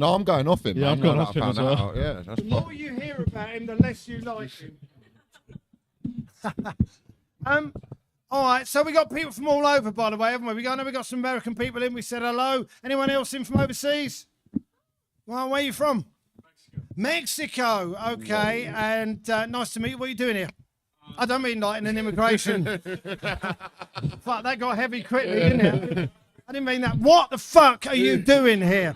No, I'm going off him. Yeah, man. I've gone Now off that I him as found that well. out. Yeah, that's The more you hear about him, the less you like him. All right, so we got people from all over, by the way, haven't we? We got some American people in. We said hello. Anyone else in from overseas? Well, where are you from? Mexico. Okay, and nice to meet you. What are you doing here? I don't mean like in an immigration. Fuck, that got heavy quickly, didn't it? I didn't mean that. What the fuck are you doing here?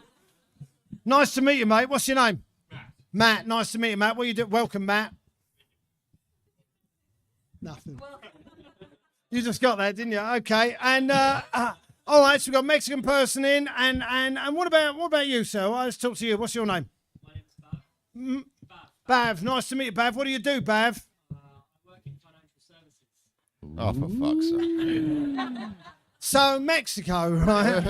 Nice to meet you, mate. What's your name? Matt. Nice to meet you, Matt. What are you doing? Welcome, Matt. Nothing. You just got that, didn't you? Okay. And all right, so we've got a Mexican person in, and what about you, sir? Let's talk to you. What's your name? My name's Bav. Bav. Nice to meet you, Bav. What do you do, Bav? I work in financial services. Oh, for fuck's sake. So Mexico, right?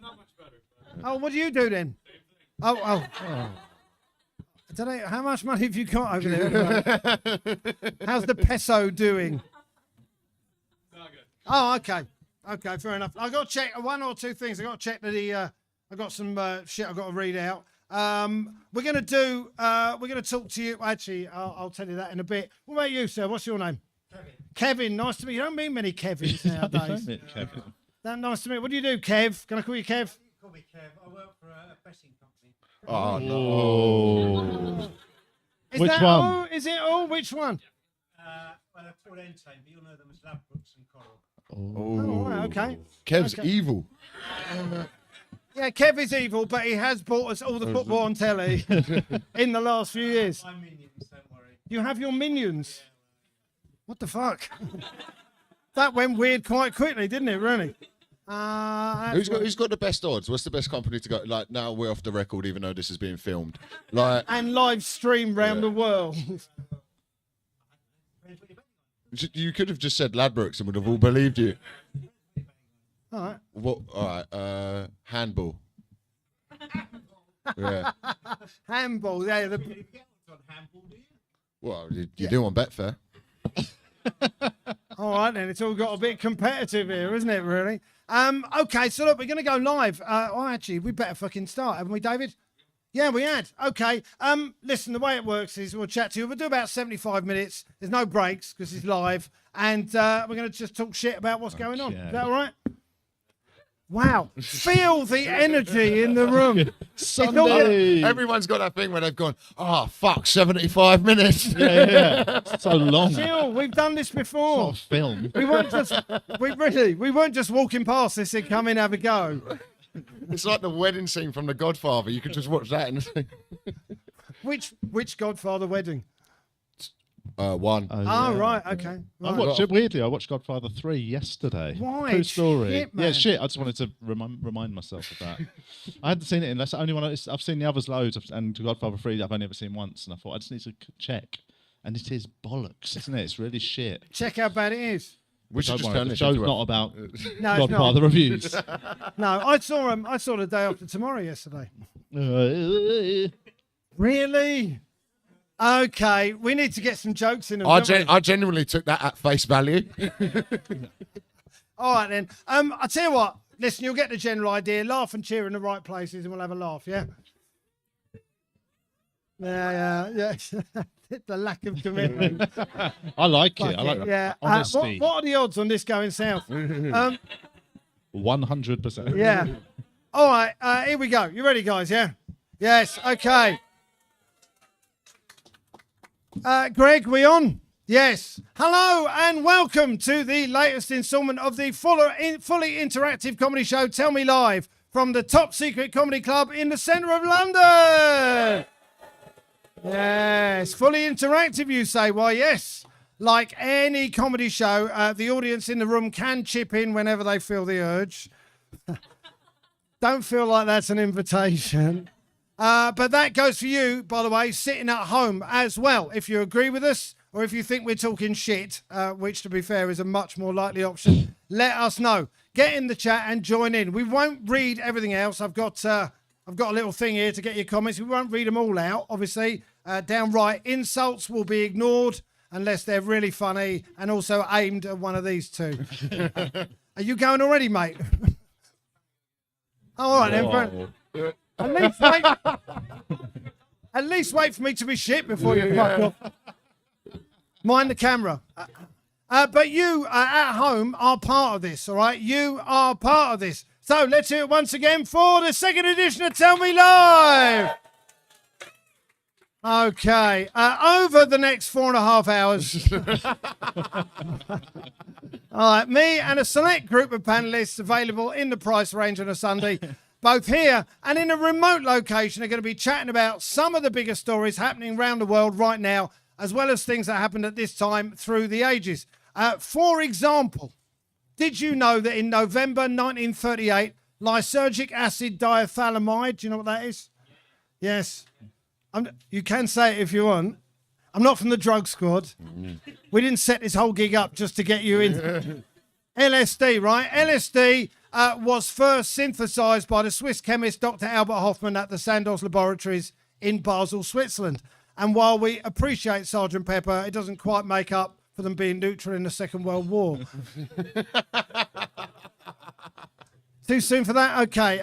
Not much better. Oh, what do you do then? Oh. I don't know. How much money have you got over there? How's the peso doing? Not good. Oh, okay. Okay, fair enough. I've got to check one or two things. I've got to check that I've got some shit I've got to read out. We're going to talk to you. Actually, I'll tell you that in a bit. What about you, sir? What's your name? Kevin. Nice to meet you. You don't meet many Kevins nowadays. Kevin. Nice to meet you. What do you do, Kev? Can I call you Kev? Call me Kev. I work for a betting company. Oh, no. Oh. Is Which that one? all? Is it all? Which one? Well, they're called Entain, but you'll know them as Ladbrokes and Coral. Oh, right, okay. Kev's Okay. evil. Yeah, Kev is evil, but he has bought us all the football on telly in the last few years. My minions, don't worry. You have your minions. What the fuck? That went weird quite quickly, didn't it? Really? Who's got the best odds? What's the best company to go? Like, now we're off the record, even though this is being filmed. Like, And live stream round the world. you could have just said Ladbrokes and would have all believed you. All right. What? All right. Handball. Yeah. Handball. Yeah. The, You get odds on handball, do you? Well, you do on Betfair. all right, then. It's all got a bit competitive here, isn't it, really? Okay, so look, we're going to go live. Actually, we better fucking start, haven't we, David? Yeah, we had. Okay. Listen, the way it works is we'll chat to you. We'll do about 75 minutes. There's no breaks because it's live. And we're going to just talk shit about what's going on. Is that all right? Wow. Feel the energy in the room. Sunday. Everyone's got that thing where they've gone, oh, fuck, 75 minutes. Yeah. So long. Chill, we've done this before. Sort of film. We weren't just walking past this and come in, have a go. It's like the wedding scene from The Godfather. You could just watch that and Which Godfather wedding? one. Oh, right, okay. I Right. watched it weirdly. I watched Godfather 3 yesterday. Why? True story. Shit, man. Yeah, shit. I just wanted to remind myself of that. I hadn't seen it unless the only one I've seen the others loads, and Godfather 3 I've only ever seen once, and I thought I just need to check. And it is bollocks, isn't it? It's really shit. Check how bad it is. We should Don't just worry, turn the this show's into a- not about No, it's Godfather not. reviews. No, I saw the day after tomorrow yesterday. Really? Okay, we need to get some jokes in them. don't we? I genuinely took that at face value. All right then. I tell you what. Listen, you'll get the general idea. Laugh and cheer in the right places, and we'll have a laugh. Yeah. Yeah. The lack of commitment. I like it. I like that. Yeah. Honesty. What are the odds on this going south? 100%. Yeah. All right. Here we go. You ready, guys? Yeah. Yes. Okay. Greg, we on? Yes. Hello and welcome to the latest instalment of the fully interactive comedy show, Tell Me Live, from the top secret comedy club in the centre of London. Yes. Fully interactive, you say? Why, yes. Like any comedy show, the audience in the room can chip in whenever they feel the urge. Don't feel like that's an invitation. But that goes for you, by the way, sitting at home as well. If you agree with us or if you think we're talking shit, which, to be fair, is a much more likely option, let us know. Get in the chat and join in. We won't read everything else. I've got a little thing here to get your comments. We won't read them all out, obviously. Downright insults will be ignored unless they're really funny and also aimed at one of these two. Are you going already, mate? All right, then. At least wait. At least wait for me to be shit before you fuck off. Mind the camera. But you at home are part of this, all right? You are part of this. So let's hear it once again for the second edition of Tell Me Live. Okay. Over the next 4.5 hours. All right. Me and a select group of panelists available in the price range on a Sunday, both here and in a remote location, are going to be chatting about some of the biggest stories happening around the world right now, as well as things that happened at this time through the ages. For example, did you know that in November 1938, lysergic acid diethylamide, do you know what that is? Yes. You can say it if you want. I'm not from the drug squad. We didn't set this whole gig up just to get you in. LSD, right? LSD was first synthesized by the Swiss chemist Dr. Albert Hofmann at the Sandoz laboratories in Basel, Switzerland. And while we appreciate Sergeant Pepper, it doesn't quite make up for them being neutral in the Second World War. Too soon for that? Okay.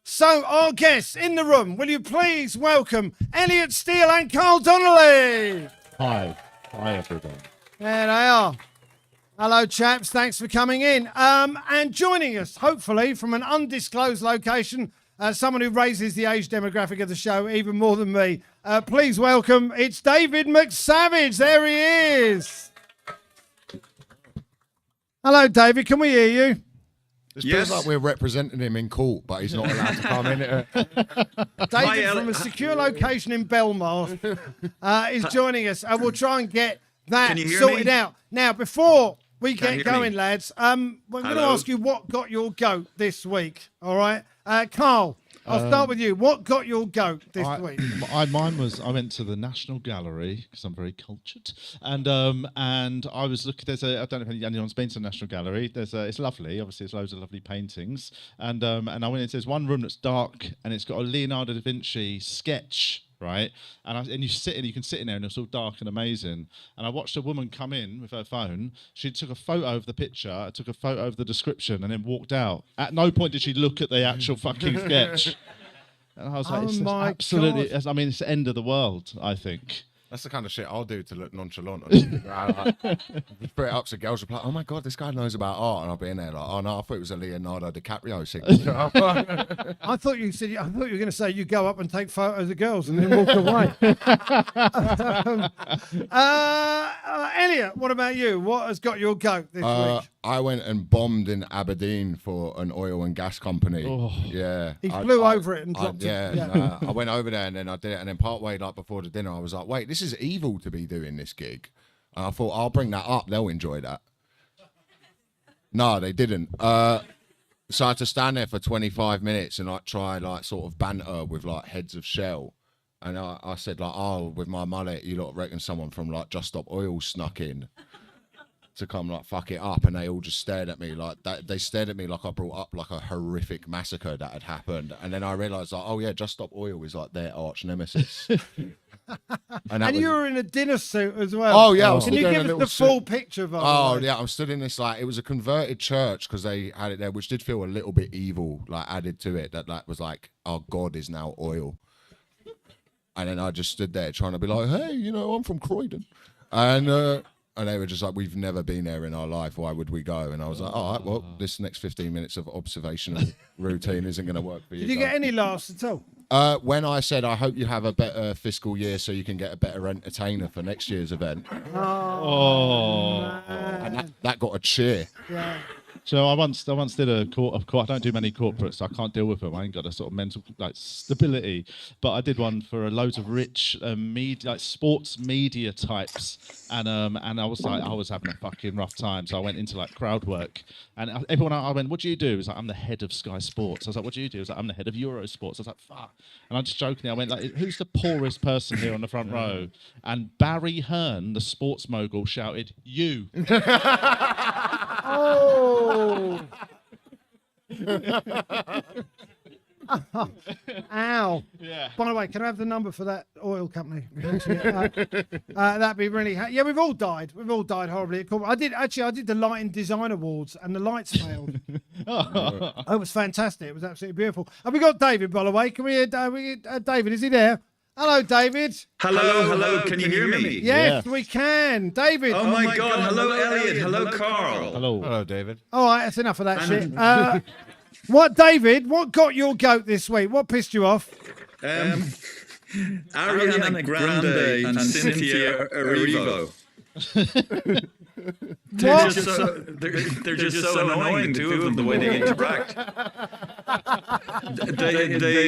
So, our guests in the room, will you please welcome Elliot Steele and Carl Donnelly? Hi. Hi, everybody. There they are. Hello, chaps. Thanks for coming in. And joining us, hopefully, from an undisclosed location, someone who raises the age demographic of the show even more than me. Please welcome, it's David McSavage. There he is. Hello, David. Can we hear you? It feels like we're representing him in court, but he's not allowed to come in. David from a secure location in Belmarsh is joining us. We'll try and get that sorted out. Now, before we get going, lads, we're going to ask you what got your goat this week, all right? Carl, I'll start with you. What got your goat this week? Mine was, I went to the National Gallery because I'm very cultured, and I was looking. I don't know if anyone's been to the National Gallery. It's lovely. Obviously, there's loads of lovely paintings, and I went into there's one room that's dark, and it's got a Leonardo da Vinci sketch. Right, and you can sit in there, and it's all dark and amazing. And I watched a woman come in with her phone. She took a photo of the picture, took a photo of the description, and then walked out. At no point did she look at the actual fucking sketch. And I was like, it's absolutely. I mean, it's the end of the world. I think. That's the kind of shit I'll do to look nonchalant. Just put it up so girls will be like, oh my God, this guy knows about art. And I'll be in there like, oh no, I thought it was a Leonardo DiCaprio signature. I thought you were going to say you go up and take photos of girls and then walk away. Elliot, what about you? What has got your goat this week? I went and bombed in Aberdeen for an oil and gas company. Oh. Yeah. He flew over it and dropped it. Yeah. I went over there and then I did it. And then partway like before the dinner, I was like, wait, this is evil to be doing this gig. And I thought, I'll bring that up. They'll enjoy that. No, they didn't. So I had to stand there for 25 minutes and like try like sort of banter with like heads of shell. And I said like, oh, with my mullet, you lot reckon someone from like Just Stop Oil snuck in to come like fuck it up, and they all just stared at me like that. They stared at me like I brought up like a horrific massacre that had happened, and then I realised like, oh yeah, Just Stop Oil is like their arch nemesis. and you were in a dinner suit as well. Oh yeah, can you give us the full picture of it? Oh yeah, I'm stood in this like it was a converted church because they had it there, which did feel a little bit evil, like added to it. That was like our God is now oil. And then I just stood there trying to be like, hey, you know, I'm from Croydon, and they were just like, we've never been there in our life. Why would we go? And I was like, all right, well, this next 15 minutes of observational routine isn't going to work for you. Did you get any laughs at all? When I said, I hope you have a better fiscal year so you can get a better entertainer for next year's event. And that got a cheer. Yeah. So I once did a court. I don't do many corporates, so I can't deal with them. I ain't got a sort of mental like stability. But I did one for a loads of rich media, like sports media types, and I was having a fucking rough time. So I went into like crowd work, and everyone I went, what do you do? It was like, I'm the head of Sky Sports. I was like, what do you do? It was like, I'm the head of Eurosports. I was like, fuck. And I just jokingly, I went like, who's the poorest person here on the front row? And Barry Hearn, the sports mogul, shouted, you. Oh. Ow. Yeah. By the way, can I have the number for that oil company? That'd be really. Yeah, we've all died. We've all died horribly. I did the Lighting Design Awards, and the lights failed. It was fantastic. It was absolutely beautiful. And we got David, by the way. Can we hear David? Is he there? Hello, David. Hello. Can you hear me? Yes, we can. David. Oh my God. Hello, Elliot. Hello, Carl. Hello. David. All right, that's enough of that shit. What, David? What got your goat this week? What pissed you off? Ariana Grande and Cynthia Erivo. They're just so annoying, two of them, the way they interact.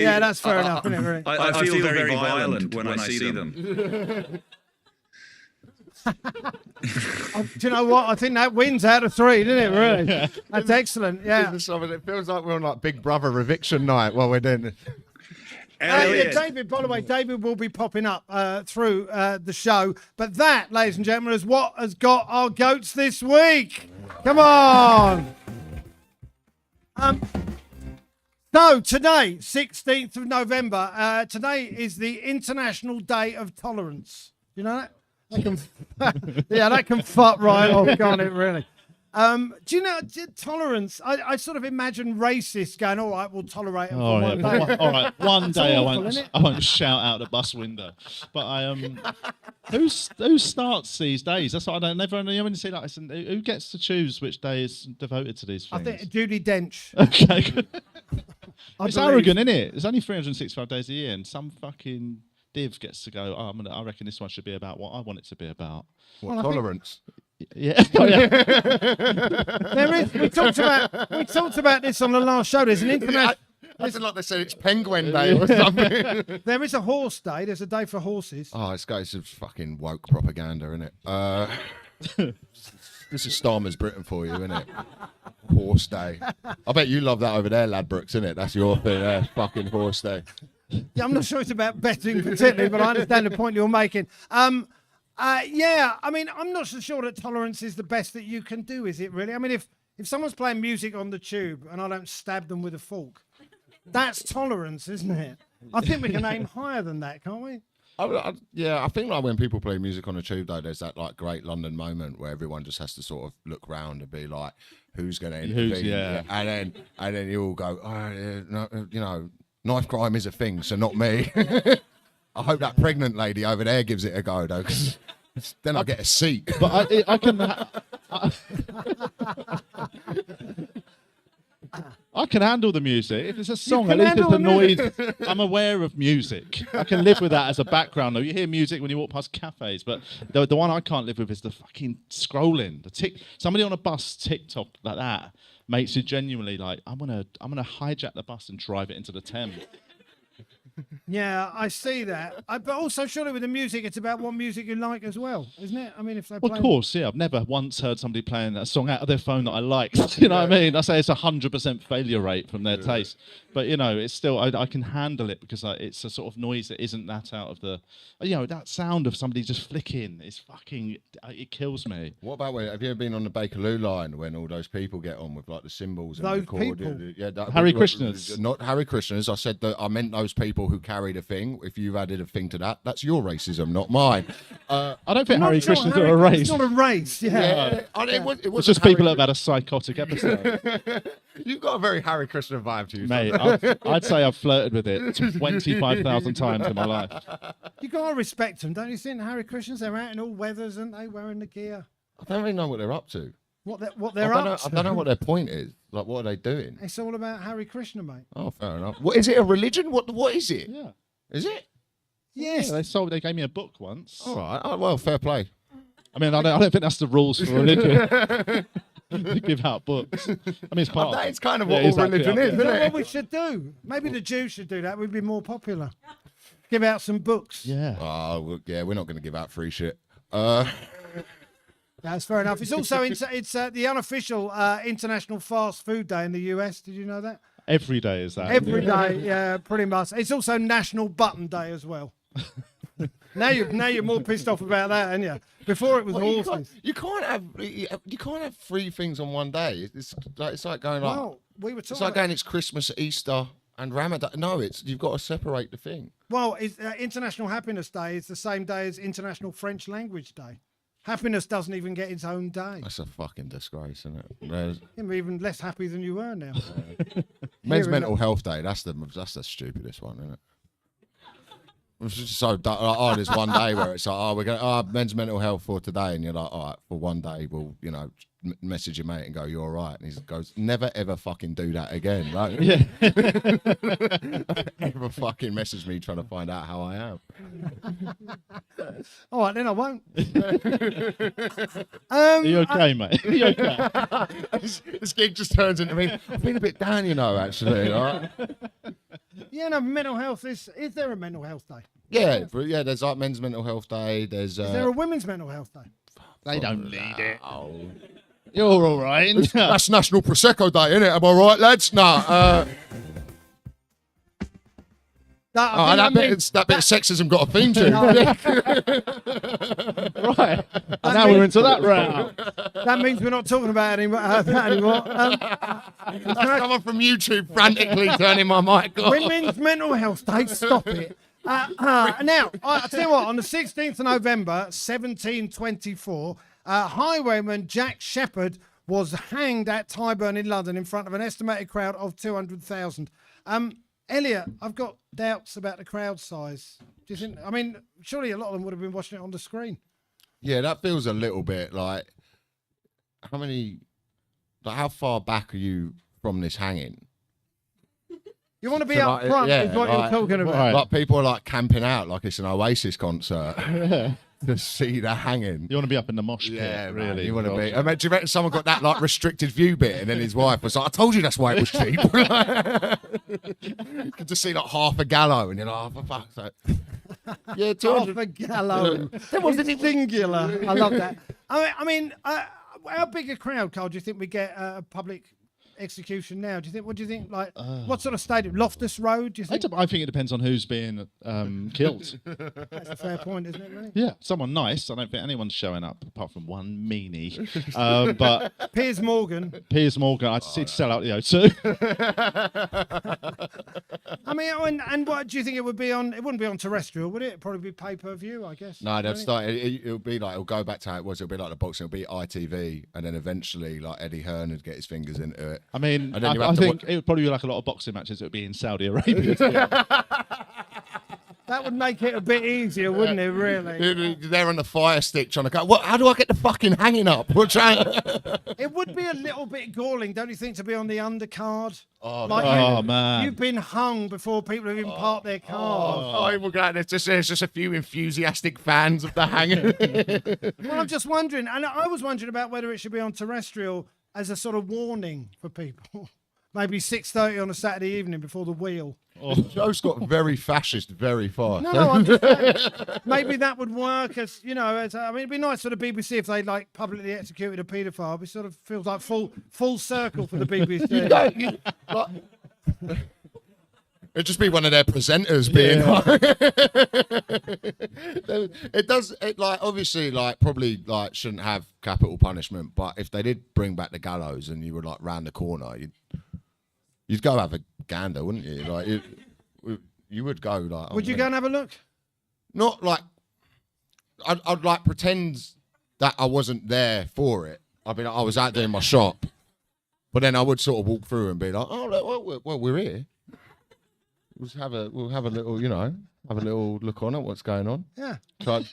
Yeah, that's fair enough, isn't it, really? I feel very violent when I see them. Do you know what? I think that wins out of 3, doesn't it, really? That's excellent, yeah. It feels like we're on like Big Brother eviction night while we're doing this. Elliot. David, by the way, David will be popping up through the show. But that, ladies and gentlemen, is what has got our goats this week. Come on. So today, 16th of November, today is the International Day of Tolerance. You know that? That can fuck right off, can't it, really? Do you know tolerance? I sort of imagine racists going, "All right, we'll tolerate them for one day." All right, one day awful, isn't it? I won't shout out the bus window. But who starts these days? That's what I don't never only see like this. Who gets to choose which day is devoted to these things? I think Judi Dench. Okay. It's believe. arrogant, isn't it? There's only 365 days a year, and some fucking div gets to go. Oh, I reckon this one should be about what I want it to be about. What, tolerance? Yeah. Oh, yeah. There is. We talked about this on the last show. There's an international. It's like they said it's Penguin Day or something. There is a horse day. There's a day for horses. Oh, it's some fucking woke propaganda, isn't it? This is Starmer's Britain for you, isn't it? Horse Day. I bet you love that over there, Ladbrokes, isn't it? That's your thing, fucking Horse Day. Yeah, I'm not sure it's about betting particularly, but I understand the point you're making. Yeah, I mean, I'm not so sure that tolerance is the best that you can do, is it really? I mean, if someone's playing music on the tube and I don't stab them with a fork, that's tolerance, isn't it? I think we can aim higher than that, can't we? Yeah, I think like when people play music on a tube, though, there's that like great London moment where everyone just has to sort of look round and be like, "Who's going to intervene?" Yeah. And then you all go, "Oh, yeah, no, you know, knife crime is a thing, so not me." I hope that pregnant lady over there gives it a go, though, because then I get a seat. But I can. I can handle the music. If it's a song, at least it's the noise. I'm aware of music. I can live with that as a background. Though you hear music when you walk past cafes, but the one I can't live with is the fucking scrolling. Somebody on a bus TikTok like that makes you genuinely like, I'm gonna hijack the bus and drive it into the Thames. Yeah, I see that. But also, surely with the music, it's about what music you like as well, isn't it? I mean, if they play... Of course, yeah. I've never once heard somebody playing a song out of their phone that I like. You know what I mean? I say it's 100% failure rate from their taste. But, you know, it's still... I can handle it because it's a sort of noise that isn't that out of the... You know, that sound of somebody just flicking is fucking... It kills me. What about have you ever been on the Bakerloo line when all those people get on with like the cymbals and Those record? people? Yeah, Harry Krishners. Not Harry Krishners. I said that I meant those people who carried a thing. If you've added a thing to that, that's your racism, not mine. I don't think Not Harry sure, Krishners Harry- are a race. It's not a race, yeah. It's just people that have had a psychotic episode. You've got a very Harry Krishna vibe to you, Mate, I'd say I've flirted with it 25,000 times in my life. You got to respect them, don't you think? Harry Christians, they're out in all weathers, aren't they, wearing the gear? I don't really know what they're up to. What they're up to. I don't know what their point is. Like, what are they doing? It's all about Harry Krishna, mate. Oh, fair enough. What is it? A religion? What is it? Yeah. Is it? Yes. Yeah, they gave me a book once. All right. Oh, well, fair play. I mean, I don't think that's the rules for religion. They give out books. I mean, it's part of That it. is kind of Yeah, what all exactly, religion yeah. is, You isn't know what it? we should do? Maybe the Jews should do that. We'd be more popular. Give out some books. Yeah. Oh, well, yeah, we're not going to give out free shit. That's fair enough. It's also it's the unofficial International Fast Food Day in the US. Did you know that? Every day is that. Every day, yeah, pretty much. It's also National Button Day as well. Now you're more pissed off about that, aren't you? Before it was horses. You can't have three things on one day. It's like going like Well, we were it's talking. like going. It's Christmas, Easter, And Ramadan, no, you've got to separate the thing. Well, it's, International Happiness Day is the same day as International French Language Day. Happiness doesn't even get its own day. That's a fucking disgrace, isn't it? You're even less happy than you were now. Men's Mental Health Day. That's the stupidest one, isn't it? It's just so there's one day where it's like, we're going men's mental health for today, and you're like, all right, for one day we'll message your mate and go, you're all right, and he goes, never ever fucking do that again. Like, Yeah. never fucking message me trying to find out how I am. All right, then I won't. Are you okay, mate? Are you okay? This gig just turns into me. I feel a bit down, actually. Right? Yeah, no, mental health is there a mental health day? Yeah, but yeah, there's like Men's Mental Health Day. There's Is there a women's mental health day? They don't need it. Oh. You're all right. That's National Prosecco Day, isn't it? Am I right, lads? No. That bit of sexism got a theme to. Right. And now we're into that round. That means we're not talking about that anymore. That's someone from YouTube frantically turning my mic off. Women's Mental Health Day, stop it. Now, I'll tell you what, on the 16th of November, 1724, highwayman Jack Shepherd was hanged at Tyburn in London in front of an estimated crowd of 200,000. Elliot, I've got doubts about the crowd size. Do you think, surely a lot of them would have been watching it on the screen. Yeah, that feels a little bit like, how far back are you from this hanging? You want to be So, up front is what you're talking about. Right. Like people are like camping out like it's an Oasis concert to see the hanging. You want to be up in the mosh pit, Yeah, really. man, you want to be. I mean, do you reckon someone got that like restricted view bit, and then his wife was like, "I told you that's why it was cheap." You could just see like half a gallow, and you're like, "Oh, for fuck's sake." Yeah, Half 200. a gallow. It's singular. I love that. How big a crowd, Carl, do you think we get a public execution now? What do you think? Like, what sort of stadium? Loftus Road? Do you think? I think it depends on who's being killed. That's a fair point, isn't it? Really? Yeah, someone nice. I don't think anyone's showing up apart from one meanie. But Piers Morgan. Piers Morgan, I'd see to sell out the O2. And what do you think it would be on? It wouldn't be on terrestrial, would it? It'd probably be pay-per-view, I guess. No, they'd start. It'll be like, it'll go back to how it was. It'll be like the boxing. It'll be ITV, and then eventually, like Eddie Hearn would get his fingers into it. I mean, And then you I have to think it would probably be like a lot of boxing matches. It would be in Saudi Arabia. That would make it a bit easier, wouldn't it? Really. They're on the fire stick trying to go. What? How do I get the fucking hanging up? We're trying. It would be a little bit galling, don't you think, to be on the undercard? Oh, man. You've been hung before people have even parked their cars. We're glad there's just a few enthusiastic fans of the hanging. Well, I'm just wondering, and I was wondering about whether it should be on terrestrial as a sort of warning for people. Maybe 6:30 on a Saturday evening before the wheel. Joe's got very fascist very fast. No, I'm just saying, maybe that would work as, it'd be nice for the BBC if they like publicly executed a paedophile. It sort of feels like full circle for the BBC. It'd just be one of their presenters being it does, obviously, probably, shouldn't have capital punishment, but if they did bring back the gallows and you were, round the corner, you'd go have a gander, wouldn't you? You would go, Would you go and have a look? Not, I'd, pretend that I wasn't there for it. I'd be like, I was out doing my shop. But then I would sort of walk through and be like, oh, look, well, we're here. We'll have a little, have a little look on at what's going on. Yeah. So I'd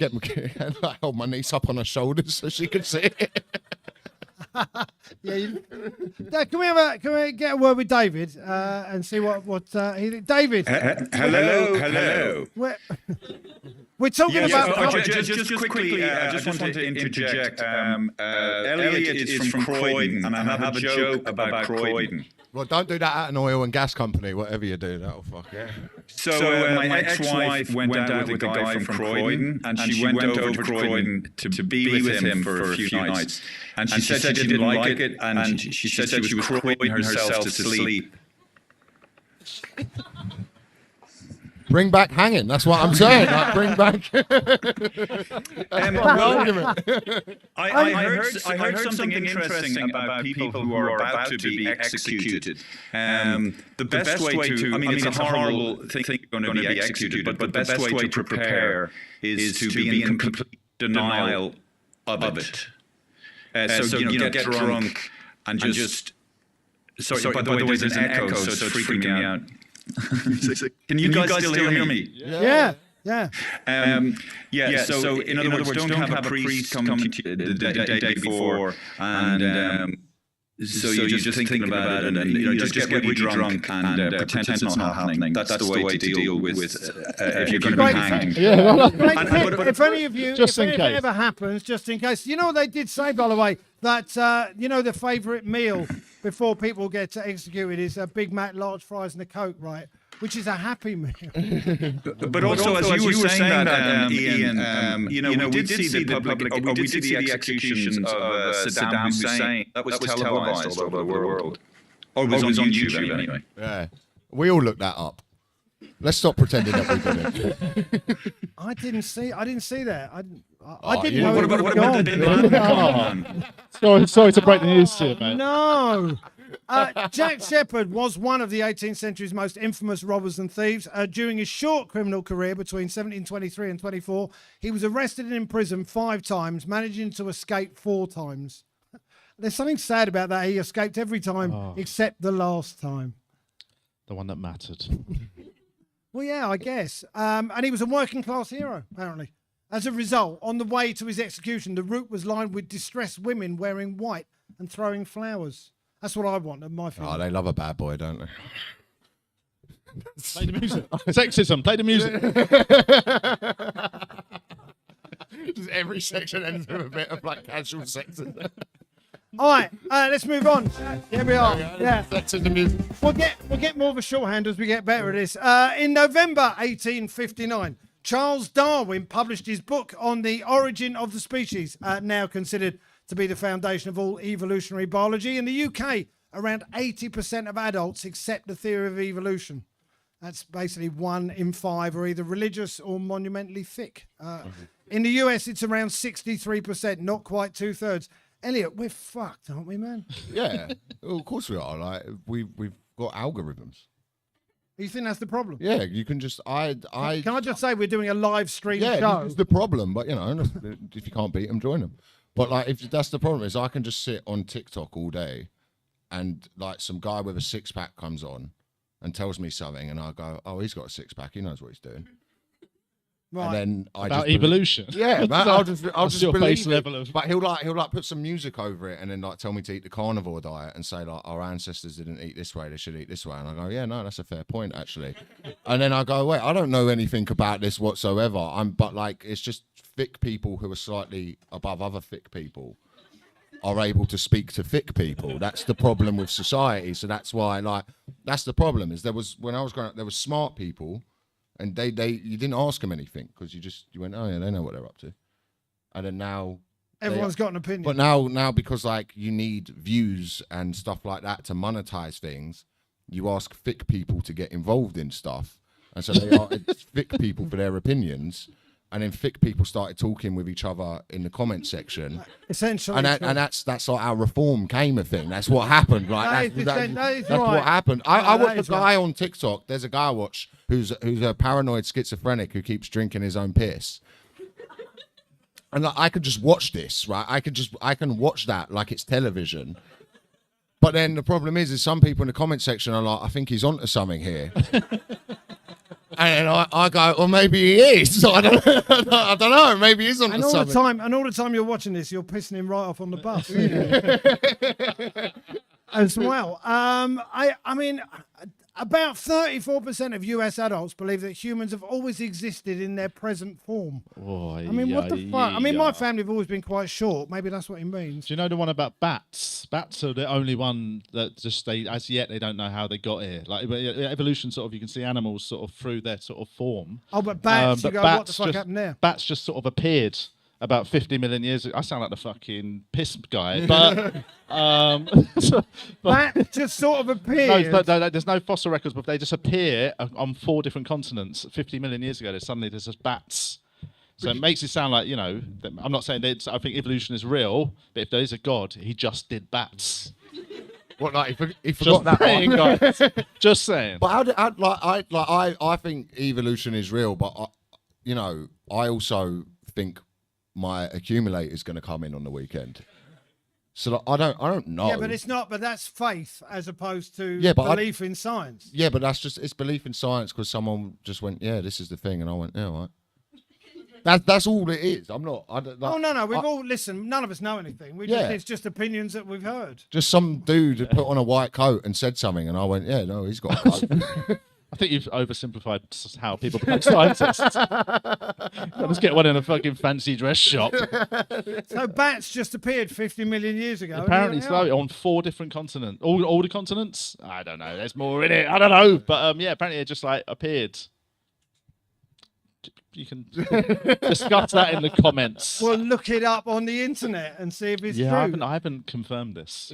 hold my niece up on her shoulders so she could see it. Yeah. Can we get a word with David and see what he thinks? David. Hello. We're talking about. Just quickly, I just wanted to interject. Elliot is from Croydon, and I have a joke about Croydon. Well, don't do that at an oil and gas company, whatever you do, that'll fuck yeah. So my ex-wife went out with a guy from Croydon, and she went over to Croydon to be with him for a few nights. And she said she didn't like it, and she said she was crying herself to sleep. Bring back hanging. That's what I'm saying. Like, bring back the argument. I heard something interesting about people who are about to be executed. The best way to, I mean, it's a horrible thing going to be executed, but the best way to prepare is to be in complete denial of it. So get drunk and just. Sorry, by the way, there's an echo, so it's freaking me out. Can you guys still hear me? Yeah. So in other words, don't have a priest come to you the day before, and so you're just thinking about it, and just get really drunk and pretend it's not happening. That's the way to deal with if you're going to be hanged. If any of you, Just if in it case. ever happens, just in case, you know what they did say, by the way, that the favourite meal before people get executed is a Big Mac, large fries, and a Coke, right? Which is a happy meal. But also, as you were saying that, Ian, we did see the public, we did see the executions of Saddam Hussein. That was televised all over the world. Or it was on YouTube anyway. Yeah, we all looked that up. Let's stop pretending that we didn't. I didn't see that. I Oh, didn't you- know what it was about gone. Sorry to break the news to you, mate. No. Jack Shepherd was one of the 18th century's most infamous robbers and thieves. During his short criminal career between 1723 and 24, he was arrested and imprisoned 5 times, managing to escape 4 times. There's something sad about that. He escaped every time except the last time. The one that mattered. Well, yeah, I guess. And he was a working class hero, apparently. As a result, on the way to his execution, the route was lined with distressed women wearing white and throwing flowers. That's what I want at my funeral. Oh, they love a bad boy, don't they? Play the music. Sexism. Play the music. Just every section ends with a bit of like casual sex. All right, let's move on. Here we are. Yeah. Sex in the music. We'll get more of a shorthand as we get better at this. In November 1859, Charles Darwin published his book on the origin of the species, now considered to be the foundation of all evolutionary biology. In the UK, around 80% of adults accept the theory of evolution. That's basically 1 in 5 are either religious or monumentally thick. In the US, it's around 63%, not quite 2/3. Elliot, we're fucked, aren't we, man? Yeah, well, of course we are. Like we've got algorithms. You think that's the problem? Yeah, you can just Can I just say we're doing a live stream yeah, show? it's the problem. But if you can't beat them, join them. But like, if that's the problem, is I can just sit on TikTok all day, and like some guy with a 6-pack comes on and tells me something, and I go, "Oh, he's got a 6-pack. He knows what he's doing." Right. And then I About just evolution. yeah, man, I'll just your base believe it. level of- But he'll like put some music over it, and then like tell me to eat the carnivore diet, and say like our ancestors didn't eat this way, they should eat this way, and I go, yeah, no, that's a fair point actually. And then I go, wait, I don't know anything about this whatsoever. But like it's just thick people who are slightly above other thick people are able to speak to thick people. That's the problem with society. So that's why like that's the problem. Is when I was growing up, there was smart people. And they you didn't ask them anything because you went, oh yeah, they know what they're up to. And then now Everyone's got an opinion. but now because like you need views and stuff like that to monetize things, you ask thick people to get involved in stuff, and so they are thick people for their opinions. And then thick people started talking with each other in the comment section. Essentially. And that's like how reform came a thing. That's what happened. Like that is that's right. what happened. I that watch a is guy on TikTok. There's a guy I watch who's a paranoid schizophrenic who keeps drinking his own piss. And like, I could just watch this, right? I can watch that like it's television. But then the problem is some people in the comment section are like, I think he's onto something here. And I go, well, maybe he is. I don't know. Maybe he's on and all the time you're watching this, you're pissing him right off on the bus. As well. I mean, about 34% of US adults believe that humans have always existed in their present form. Oh, I mean, what the fuck? I mean, my family have always been quite short. Maybe that's what he means. Do you know the one about bats? Bats are the only one that just as yet they don't know how they got here. Like evolution, sort of, you can see animals sort of through their sort of form. Oh, but bats, But what the fuck just, happened there? Bats just sort of appeared about 50 million years ago. I sound like the fucking piss guy, but That just sort of appeared. no, there's no fossil records, but they just appear on 4 different continents. 50 million years ago, there's just bats. So it makes it sound like, you know, I'm not saying that I think evolution is real, but if there is a God, he just did bats. What, like he forgot Just that saying, one? guys. Just saying. But I think evolution is real, but you know, I also think my accumulator is going to come in on the weekend. So like, I don't know. Yeah, but it's not. But that's faith as opposed to but belief in science. Yeah, but it's belief in science because someone just went, yeah, this is the thing, and I went, yeah, all right. That's all it is. I'm not. I don't, like, Oh no, we've all listened. None of us know anything. It's just opinions that we've heard. just some dude who put on a white coat and said something, and I went, yeah, no, he's got a coat. I think you've oversimplified how people become scientists. Let's get one in a fucking fancy dress shop. So bats just appeared 50 million years ago. Apparently, slowly on 4 different continents. All the continents? I don't know. There's more in it. I don't know. But yeah, apparently it just like appeared. You can discuss that in the comments. Well, look it up on the internet and see if it's true. I haven't confirmed this.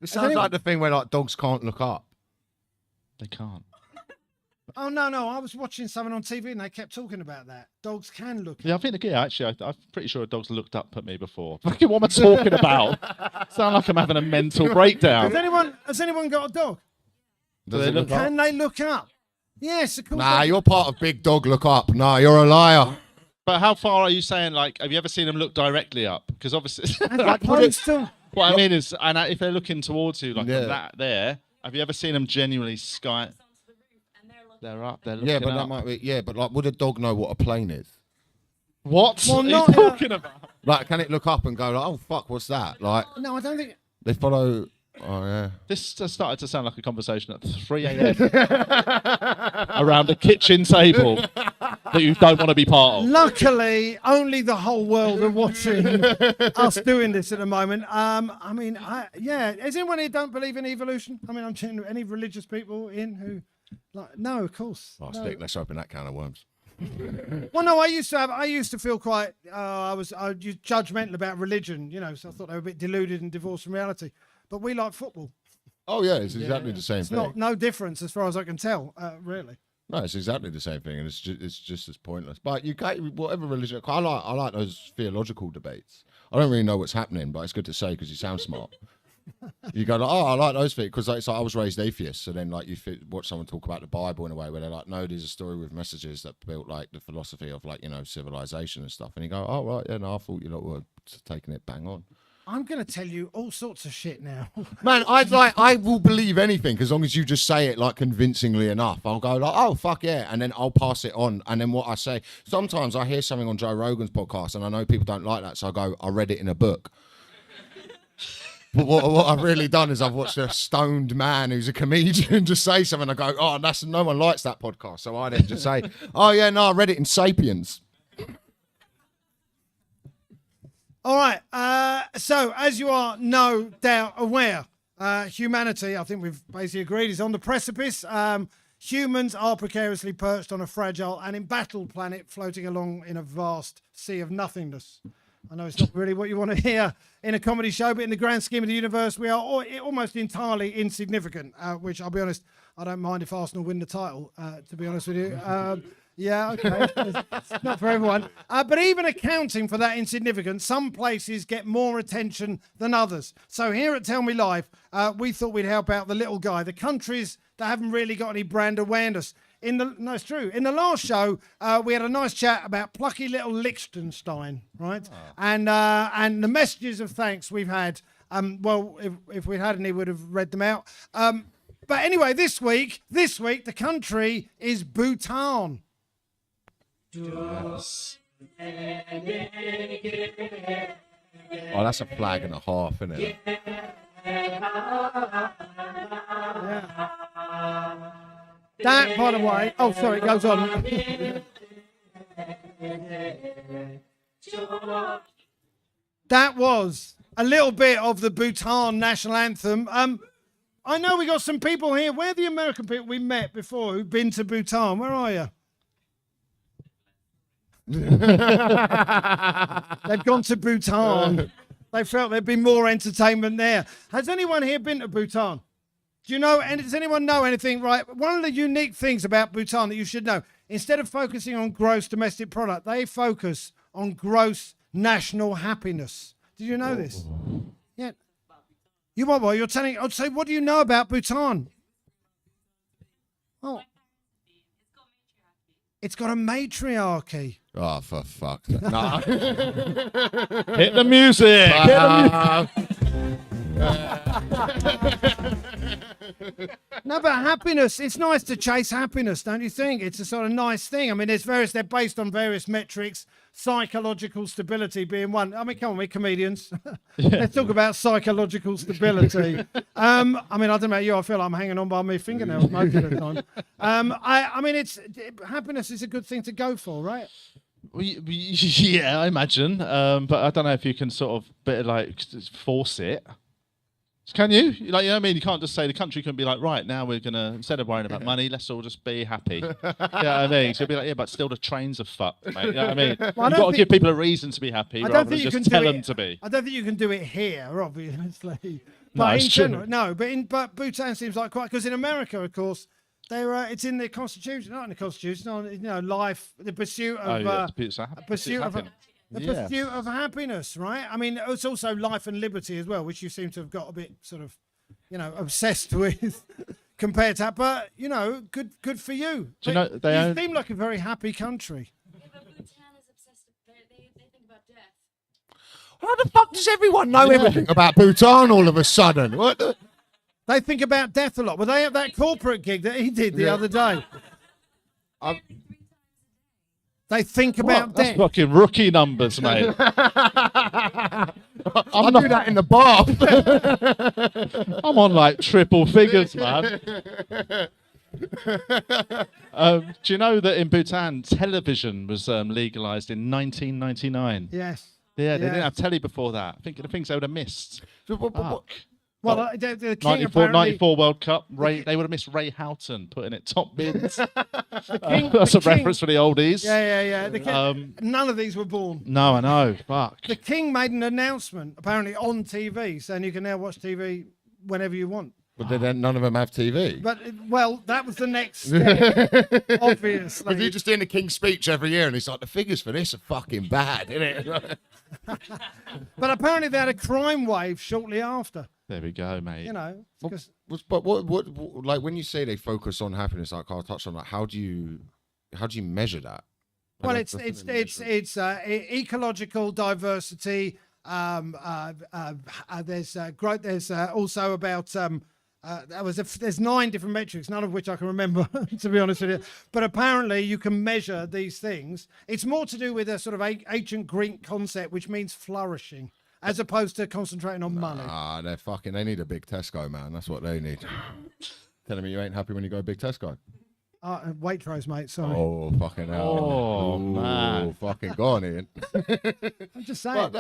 It sounds like the thing where like dogs can't look up. They can't. Oh no, I was watching something on TV and they kept talking about that. Dogs can look. Yeah, I think actually, I'm pretty sure a dog's looked up at me before. Fucking what am I talking about? Sound like I'm having a mental breakdown. Has anyone got a dog? Does it look up? Can they look up? Yes, of course. Nah, you're part of Big Dog Look Up. Nah, you're a liar. But how far are you saying? Like, have you ever seen them look directly up? Because obviously, what I mean is, and if they're looking towards you, like that there, have you ever seen them genuinely sky? They're up. They're looking Yeah, but up. that might be. Yeah, but like, would a dog know what a plane is? What? Well, are you not talking about? Like, can it look up and go like, oh fuck, what's that? Like, No, I don't think. they follow. Oh yeah. This has started to sound like a conversation at 3 a.m. around a kitchen table that you don't want to be part of. Luckily, only the whole world are watching us doing this at the moment. I mean, is anyone here don't believe in evolution? I mean, I'm saying any religious people in who, like, no, of course. Oh, no. stick. Let's open that can of worms. Well, no, I used to feel quite. I was judgmental about religion, you know. So I thought they were a bit deluded and divorced from reality. But we like football. Oh yeah, it's exactly the same It's thing. no difference as far as I can tell, really. No, it's exactly the same thing, and it's just as pointless. But you can't, whatever religion. I like those theological debates. I don't really know what's happening, but it's good to say because you sound smart. You go like, oh, I like those things because like, I was raised atheist, so then like you watch someone talk about the Bible in a way where they're like, no, there's a story with messages that built like the philosophy of like, you know, civilization and stuff, and you go, oh right, yeah, no, I thought you lot were taking it bang on. I'm going to tell you all sorts of shit now. Man, I will believe anything as long as you just say it like convincingly enough. I'll go like, oh fuck yeah, and then I'll pass it on. And then what I say, sometimes I hear something on Joe Rogan's podcast, and I know people don't like that, so I go, I read it in a book. But what I've really done is I've watched a stoned man who's a comedian just say something. I go, oh, no one likes that podcast, so I then just say, oh yeah, no, I read it in Sapiens. All right. So, as you are no doubt aware, humanity, I think we've basically agreed, is on the precipice. Humans are precariously perched on a fragile and embattled planet floating along in a vast sea of nothingness. I know it's not really what you want to hear in a comedy show, but in the grand scheme of the universe, we are almost entirely insignificant, which I'll be honest, I don't mind if Arsenal win the title, to be honest with you. Yeah, okay. It's not for everyone. But even accounting for that insignificance, some places get more attention than others. So here at Tell Me Live, we thought we'd help out the little guy, the countries that haven't really got any brand awareness. No, it's true. In the last show, we had a nice chat about plucky little Liechtenstein, right? Oh. And the messages of thanks we've had. Well, if we'd had any, we'd have read them out. But anyway, this week, the country is Bhutan. Yes. Oh, that's a flag and a half, isn't it? Yeah. That, by the way, oh, sorry, it goes on. That was a little bit of the Bhutan national anthem. I know we got some people here. Where are the American people we met before who've been to Bhutan? Where are you? They've gone to Bhutan. They felt there'd be more entertainment there. Has anyone here been to Bhutan? Do you know, and does anyone know anything, right? One of the unique things about Bhutan that you should know, instead of focusing on gross domestic product, they focus on gross national happiness. Did you know this? Yeah. You what? You're telling, I'd say, what do you know about Bhutan? Oh. It's got a matriarchy. Oh, for fuck's sake. No. Hit the music. No, but happiness, it's nice to chase happiness, don't you think? It's a sort of nice thing. I mean, they're based on various metrics, psychological stability being one. I mean, come on, we're comedians. Let's talk about psychological stability. I mean, I don't know about you, I feel like I'm hanging on by my fingernails most of the time. I mean, happiness is a good thing to go for, right? Yeah, I imagine. But I don't know if you can sort of force it. Can you? Like, you know what I mean? You can't just say the country can be like, right, now we're going to, instead of worrying about money, let's all just be happy. You know what I mean? So it'll be like, yeah, but still the trains are fucked, mate. You know what I mean? You've got to give people a reason to be happy rather than just tell them to be. I don't think you can do it here, obviously. No, But it's in true. general, no, but Bhutan seems like quite, because in America, of course, it's in the Constitution, not in the Constitution, life, the pursuit of pursuit of happiness, right? I mean, it's also life and liberty as well, which you seem to have got a bit sort of, obsessed with compared to that. But good for you. Do you know you seem like a very happy country. Yeah, but Bhutan is obsessed. They think about death. How the fuck does everyone know everything about Bhutan all of a sudden? What the? They think about death a lot. Well, they have that corporate gig that he did the other day. They think about That's death. fucking rookie numbers, mate. I do that in the bar. I'm on like triple figures, man. Do you know that in Bhutan, television was legalized in 1999? Yes. Yeah, they didn't have telly before that. I think the things they would have missed. What? Well, the king 94, apparently... 94 World Cup. They would have missed Ray Houghton putting it top bids. king- That's the a king- reference for the oldies. Yeah. The king, none of these were born. No, I know. Fuck. The king made an announcement, apparently on TV, saying you can now watch TV whenever you want. But then none of them have TV. But, that was the next step, obviously. But you just doing the King's speech every year, and it's like, the figures for this are fucking bad, isn't it? But apparently they had a crime wave shortly after. There we go, mate. But what like when you say they focus on happiness, like Carl touched on, like how do you measure that? Well, it's ecological diversity. There's growth. There's also about there's 9 different metrics, none of which I can remember, to be honest with you. But apparently you can measure these things. It's more to do with a sort of ancient Greek concept, which means flourishing, as opposed to concentrating on money. They need a big Tesco, man. That's what they need. Telling me you ain't happy when you go big Tesco. Waitrose, mate. Sorry. Oh, fucking hell. Oh, man. Fucking go on, Ian. I'm just saying.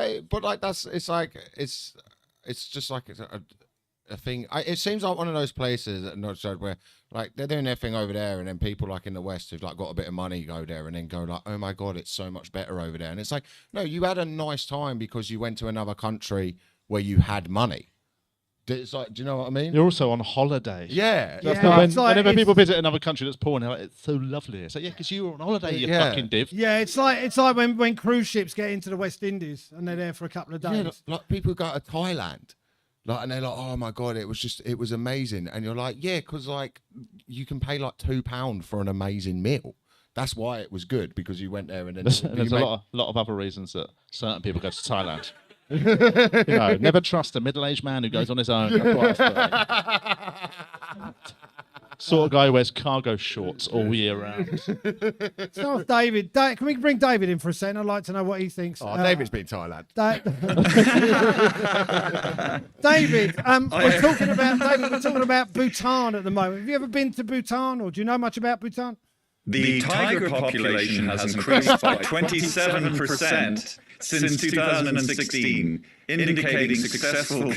It's just like a thing. It seems like one of those places where like they're doing their thing over there, and then people like in the West who've like got a bit of money go there and then go like, oh my god, it's so much better over there. And it's like, no, you had a nice time because you went to another country where you had money. It's like, do you know what I mean? You're also on holiday. Yeah. Whenever people visit another country that's poor and they're like, it's so lovely. It's like, yeah, because you were on holiday, you fucking div. Yeah, it's like when cruise ships get into the West Indies and they're there for a couple of days. Yeah, like people go to Thailand. Like, and they're like, oh my god, it was amazing. And you're like, yeah, because like you can pay like £2 for an amazing meal. That's why it was good, because you went there and then there's a lot of other reasons that certain people go to Thailand. Never trust a middle-aged man who goes on his own. That's what I say. Sort of guy who wears cargo shorts all year round. So David, can we bring David in for a second? I'd like to know what he thinks. Oh, David's been to Thailand. David, we're talking about Bhutan at the moment. Have you ever been to Bhutan, or do you know much about Bhutan? The tiger population has increased by 27% since 2016, indicating successful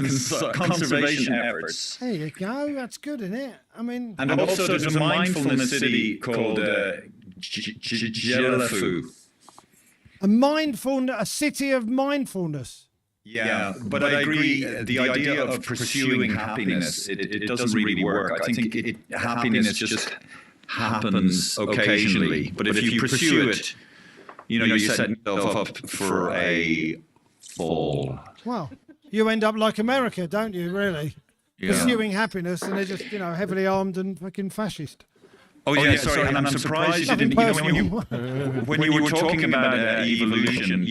conservation efforts. There you go. That's good, isn't it? I mean, And also there's a mindfulness city called Jelafu. A city of mindfulness. Yeah, but I agree. The idea of pursuing happiness, it doesn't really work. I think happiness just happens occasionally. But if you pursue it, you set yourself up for a fall. Well, you end up like America, don't you, really? Yeah. Pursuing happiness, and they're just, heavily armed and fucking fascist. Oh yeah, sorry, and I'm surprised you didn't. When you were talking about evolution,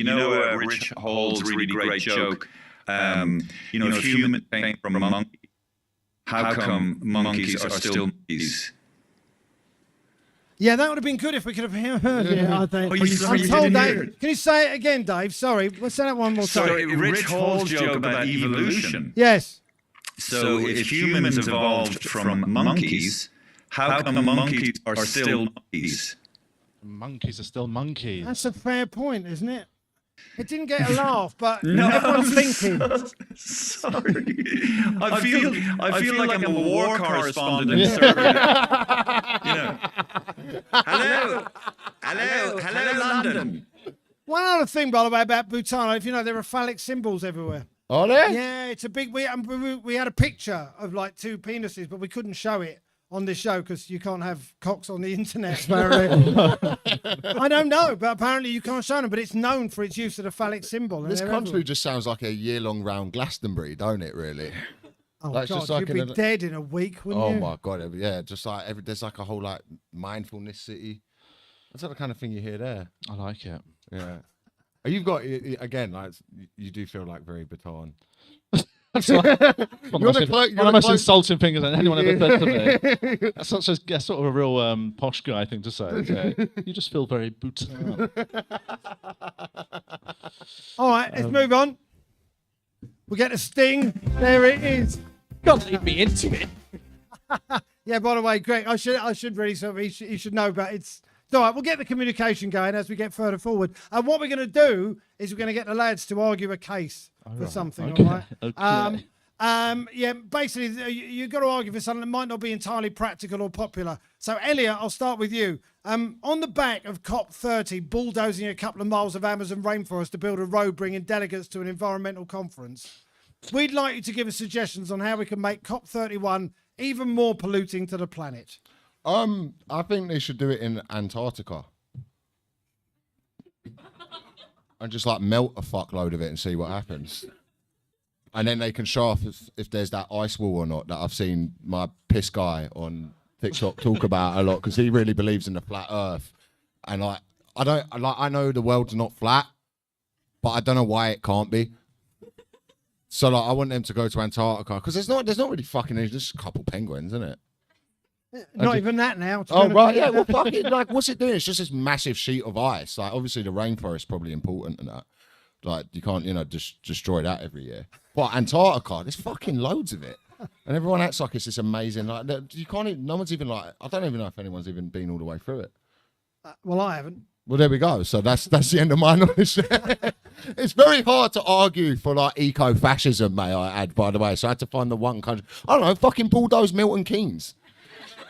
Rich Hall's really great joke. If humans came from a monkey, how come monkeys are still monkeys? Yeah, that would have been good if we could have heard it, I think. Oh, you told didn't hear Dave. it. Can you say it again, Dave? Sorry. Let's say that one more time. Sorry, Rich Hall's joke about evolution. Yes. So if humans evolved from monkeys, how come monkeys are still monkeys? Monkeys are still monkeys. That's a fair point, isn't it? It didn't get a laugh, but No, everyone's thinking. Sorry, I feel like I'm a war correspondent in Serbia. Hello, London. One other thing, by the way, about Bhutan, if you know, there are phallic symbols everywhere. Are there? Yeah, it's a big. We had a picture of like two penises, but we couldn't show it on this show because you can't have cocks on the internet. Apparently. I don't know, but apparently you can't show them. But it's known for its use of the phallic symbol. and This they're country everywhere. just sounds like a year-long round Glastonbury, don't it? Really? Oh Like, God, just like you'd be in a- dead in a week, wouldn't Oh you? my god! Yeah, just like there's like a whole like mindfulness city. That's not the kind of thing you hear there. I like it. Yeah. You've got again, like you do feel like very Baton. That's one of the most close- insulting things that anyone ever said to me. That's sort of a real posh guy thing to say. Okay? You just feel very Bhutan. All right, let's move on. We get a sting. There it is. Don't lead me into it. Yeah, by the way, Greg, I should really sort of, he should know, but it's all right. We'll get the communication going as we get further forward. And what we're going to do is we're going to get the lads to argue a case for something, Okay. all right? Okay. Yeah, basically, you've got to argue for something that might not be entirely practical or popular. So, Elliot, I'll start with you. On the back of COP30, bulldozing a couple of miles of Amazon rainforest to build a road bringing delegates to an environmental conference, we'd like you to give us suggestions on how we can make COP31 even more polluting to the planet. I think they should do it in Antarctica. And just like melt a fuckload of it and see what happens. And then they can show off if there's that ice wall or not that I've seen my piss guy on TikTok talk about a lot because he really believes in the flat Earth. And I know the world's not flat, but I don't know why it can't be. So like I want them to go to Antarctica because there's not really fucking there's just a couple penguins, isn't it? Not even that now. to be Oh honest. right, yeah. Well, fucking like, what's it doing? It's just this massive sheet of ice. Like, obviously, the rainforest is probably important in that. Like, you can't, just destroy that every year. But Antarctica, there's fucking loads of it, and everyone acts like it's this amazing. Like, you can't. Even, no one's even like. I don't even know if anyone's even been all the way through it. Well, I haven't. Well, there we go. So that's the end of my knowledge. It's very hard to argue for like eco-fascism, may I add, by the way. So I had to find the one country. I don't know, fucking bulldoze Milton Keynes.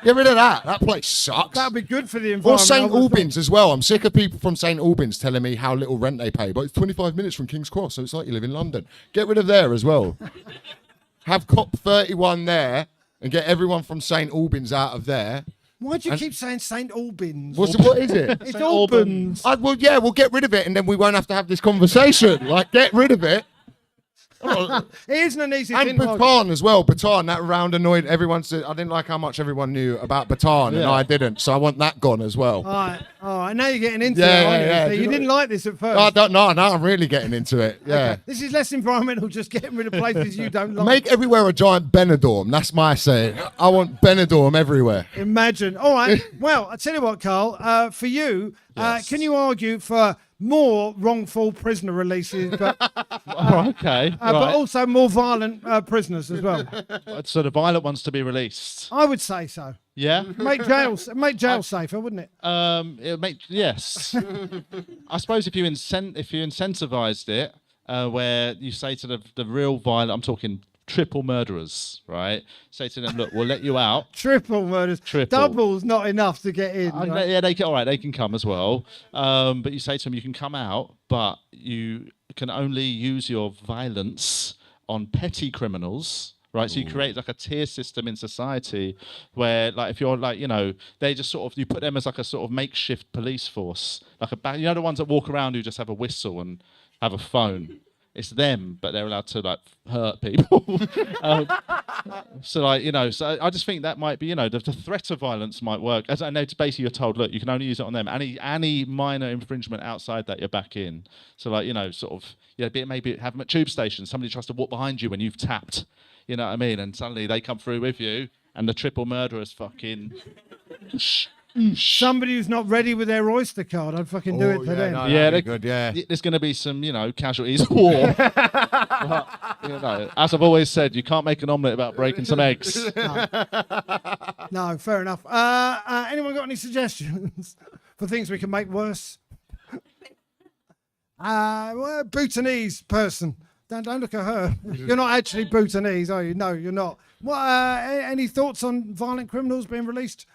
Get rid of that. That place sucks. That would be good for the Or environment. St I would've Albans as well. I'm sick of people from St Albans telling me how little rent they pay, but it's 25 minutes from King's Cross, so it's like you live in London. Get rid of there as well. Have COP31 there and get everyone from St Albans out of there. Why do you keep saying St Albans? What is it? It's St. Albans. Well, yeah, we'll get rid of it and then we won't have to have this conversation. Like, get rid of it. It isn't an easy And thing. to argue. Baton as well. Baton, that round annoyed everyone. I didn't like how much everyone knew about Baton, and Yeah. I didn't. So I want that gone as well. All right. Now you're getting into Yeah, it, aren't you? yeah, So yeah. you didn't like this at first. I don't know. Now I'm really getting into it. Yeah. This is less environmental, just getting rid of places you don't like. Make everywhere a giant Benidorm. That's my saying. I want Benidorm everywhere. Imagine. All right. Well, I tell you what, Carl. For you, Yes. can you argue for more wrongful prisoner releases, but Okay. but Right. also more violent prisoners as well? So the violent ones to be released. I would say so. Yeah. Make jail safer, wouldn't it? It'll make yes. I suppose if you incentivized it, where you say to the real violent, I'm talking triple murderers, right? Say to them, look, we'll let you out. Triple murders. Triple. Double's not enough to get in. Right? Yeah, they can. All right, they can come as well. But you say to them, you can come out, but you can only use your violence on petty criminals. Right, so you create like a tier system in society where, like, if you're like, they just sort of, you put them as like a sort of makeshift police force, like the ones that walk around who just have a whistle and have a phone. It's them, but they're allowed to like hurt people. So like, so I just think that might be, the threat of violence might work. As I know, basically you're told, look, you can only use it on them. Any minor infringement outside that, you're back in. So like, sort of, maybe have them at tube stations. Somebody tries to walk behind you when you've tapped. You know what I mean? And suddenly they come through with you, and the triple murderers fucking. Somebody who's not ready with their Oyster card, I'd fucking do it for them. No, Yeah, that'd be good. Yeah. There's going to be some, casualties of war. But, as I've always said, you can't make an omelette without breaking some eggs. No, fair enough. Anyone got any suggestions for things we can make worse? Bhutanese person. Don't look at her. You're not actually Bhutanese, are you? No, you're not. What? Any thoughts on violent criminals being released?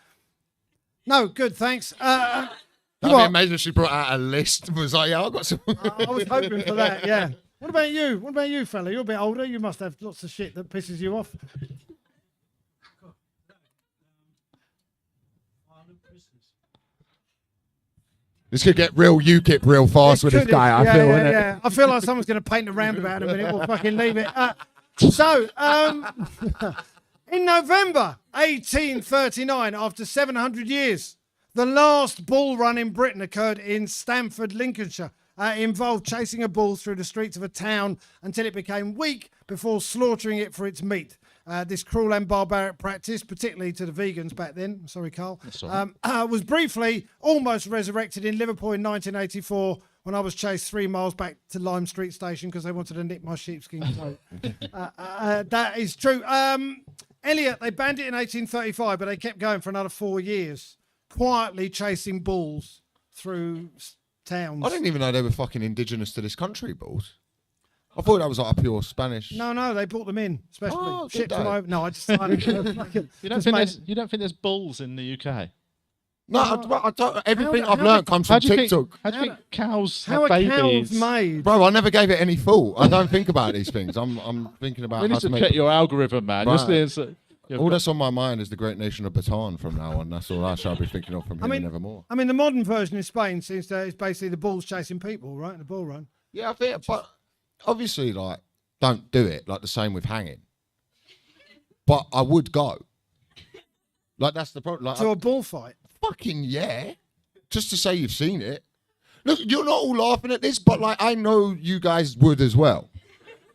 No, good, thanks. That'd be amazing if she brought out a list. Was like, yeah, I've got some. I was hoping for that, yeah. What about you? What about you, fella? You're a bit older. You must have lots of shit that pisses you off. This could get real UKIP real fast with this guy, I feel, innit? Yeah. I feel like someone's going to paint a roundabout in a minute. We'll fucking leave it. In November 1839, after 700 years, the last bull run in Britain occurred in Stamford, Lincolnshire. It involved chasing a bull through the streets of a town until it became weak before slaughtering it for its meat. This cruel and barbaric practice, particularly to the vegans back then, sorry, Carl, was briefly almost resurrected in Liverpool in 1984 when I was chased 3 miles back to Lime Street Station because they wanted to nick my sheepskin coat. That is true. Elliot, they banned it in 1835, but they kept going for another 4 years, quietly chasing bulls through towns. I didn't even know they were fucking indigenous to this country, bulls. I thought that was like a pure Spanish. No, they brought them in, especially. Oh, shipped them over. No, I just. You don't think there's bulls in the UK? No, I don't, everything I've learned comes from TikTok. How do you think cows How have are babies? cows made? Bro, I never gave it any thought. I don't think about these things. I'm thinking about We how need to to make... check your algorithm, man. Right. All that's on my mind is the great nation of Bhutan from now on. That's all I shall be thinking of from here and evermore. I mean, the modern version in Spain seems to is basically the bulls chasing people, right? The bull run. Yeah, I think, but obviously, like, don't do it. Like the same with hanging. But I would go. Like, that's the problem. Like, To a bullfight. fucking yeah. Just to say you've seen it. Look, you're not all laughing at this, but like I know you guys would as well.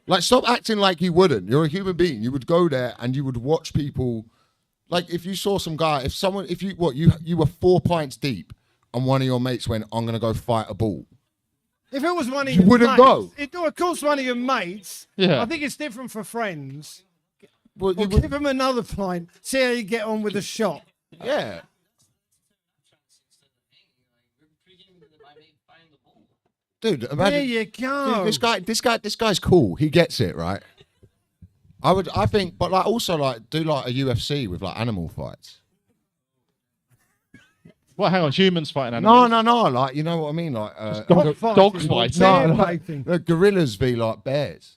Like, stop acting like you wouldn't. You're a human being. You would go there and you would watch people. Like, if you saw some guy, you were 4 pints deep and one of your mates went, I'm gonna go fight a bull. If it was one of You your wouldn't mates, go. of course, one of your mates. Yeah. I think it's different for friends. Well, Or you would, give them another pint. See how you get on with a shot. yeah. Dude, There imagine. you go. Dude, this guy's cool. He gets it, right? I think, but like also like do like a UFC with like animal fights. Well, hang on, humans fighting animals. No. Like, you know what I mean? Like Dog dog fighting. fighting. Bear No, fighting. gorillas be like bears.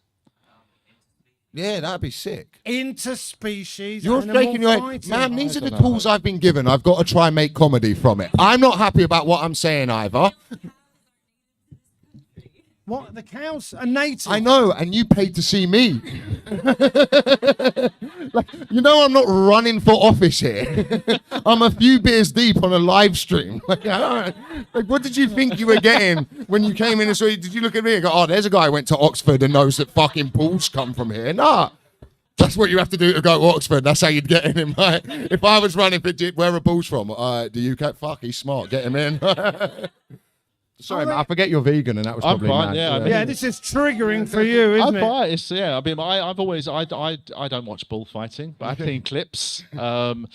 Yeah, that'd be sick. Interspecies. You're animal shaking your head. fighting. Man, these are the tools I've been given. I've got to try and make comedy from it. I'm not happy about what I'm saying either. What? The cows are native. I know, and you paid to see me. Like, you know I'm not running for office here. I'm a few beers deep on a live stream. Like, what did you think you were getting when you came in and saw you? Did you look at me and go, oh, there's a guy who went to Oxford and knows that fucking bulls come from here? Nah. That's what you have to do to go to Oxford. That's how you'd get in him, right? If I was running for where are bulls from? The UK? Fuck, he's smart. Get him in. Sorry, man, I forget you're vegan, and that was I'm probably fine, mad. yeah, I mean- Yeah, this is triggering for you, isn't it? I mean, I've always I don't watch bullfighting, but I've seen clips and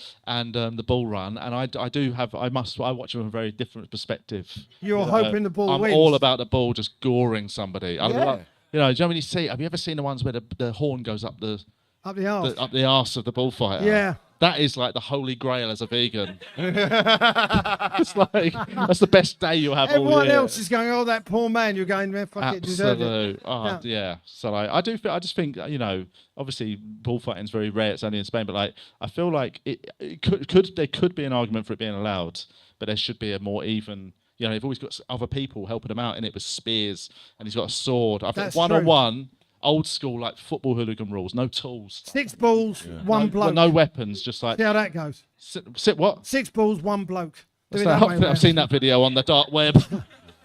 the bull run, and I watch it from a very different perspective. You're hoping the bull I'm wins. all about the bull just goring somebody. I You know when you see? Have you ever seen the ones where the horn goes up the arse. up the arse of the bullfighter? Yeah. That is like the holy grail as a vegan. It's like that's the best day you'll have all Everyone year. else is going, oh, that poor man. You're going, man, fuck it, deserve it. Absolute. Oh, yeah. So like, I just think, you know, obviously bullfighting's very rare. It's only in Spain, but like, I feel like there could be an argument for it being allowed, but there should be a more even. You know, they've always got other people helping him out in it with spears, and he's got a sword. I think one-on-one. Old school, like football hooligan rules, no tools. 6 balls, one bloke. No weapons, just like. See how that goes. Sit what? 6 balls, one bloke. I've seen that video on the dark web.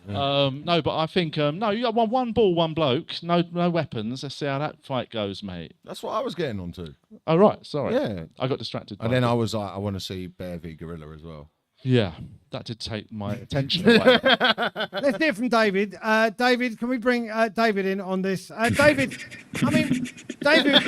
No, but I think no. You got one ball, one bloke. No weapons. Let's see how that fight goes, mate. That's what I was getting onto. Oh right, sorry. Yeah, I got distracted. And then I was like, I want to see Bear v Gorilla as well. Yeah, that did take my attention away. Let's hear from David. David, can we bring David in on this? David, David,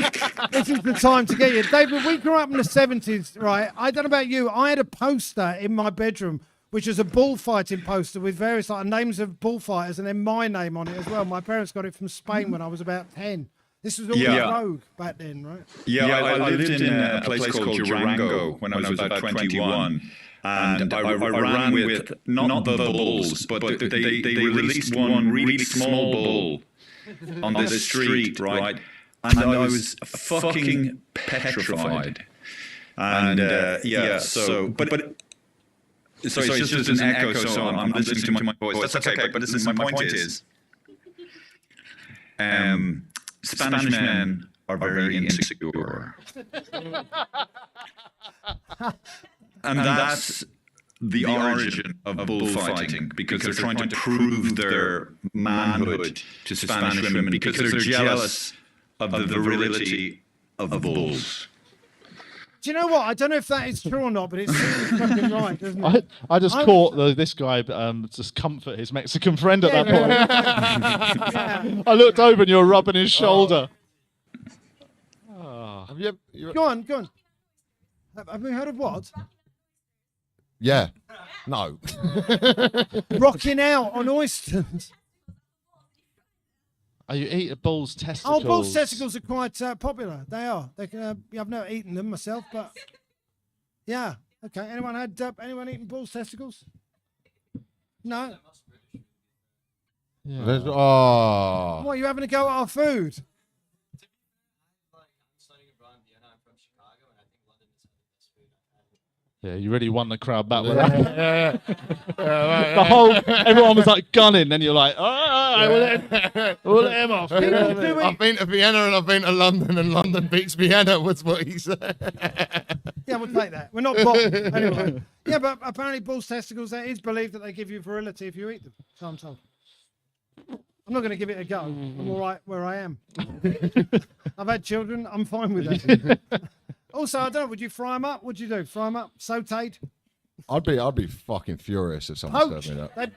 this is the time to get you. David, we grew up in the 70s, right? I don't know about you. I had a poster in my bedroom, which was a bullfighting poster with various like names of bullfighters and then my name on it as well. My parents got it from Spain when I was about 10. This was all rogue back then, right? Yeah, I lived in a place called Durango when I was about 21. And I ran with not the bulls, but they released one really small bull on the street, right? And I was fucking petrified. And so it's just an echo, so I'm listening to my voice. That's okay, but listen, my point is, Spanish men are very insecure. And that's the origin of bullfighting, because they're trying to prove their manhood to Spanish women, because they're jealous of the virility of bulls. Do you know what? I don't know if that is true or not, but it seems fucking right, doesn't it? I just caught this guy just comfort his Mexican friend at that point. Yeah. I looked over and you were rubbing his shoulder. Have you? Go on. Have we heard of what? Yeah. No. Rocking out on oysters. Oh, you eat a bull's testicles? Oh, bull's testicles are quite popular. They are. They can. I've never eaten them myself, but yeah. Okay. Anyone eaten bull's testicles? No. Yeah. Oh. What, are you having a go at our food? Yeah, you really won the crowd back with that. Everyone was like gunning, then you're like, we'll let him off. I've been to Vienna and I've been to London, and London beats Vienna was what he said. Yeah, we'll take that. We're not bottom. Anyway. Yeah, but apparently bull's testicles, it is believed that they give you virility if you eat them. So I'm told. I'm not going to give it a go. I'm all right where I am. I've had children. I'm fine with that. Also, I don't know, would you fry them up? What'd you do? Fry them up? Sauteed? I'd be fucking furious if someone Poached? served me that.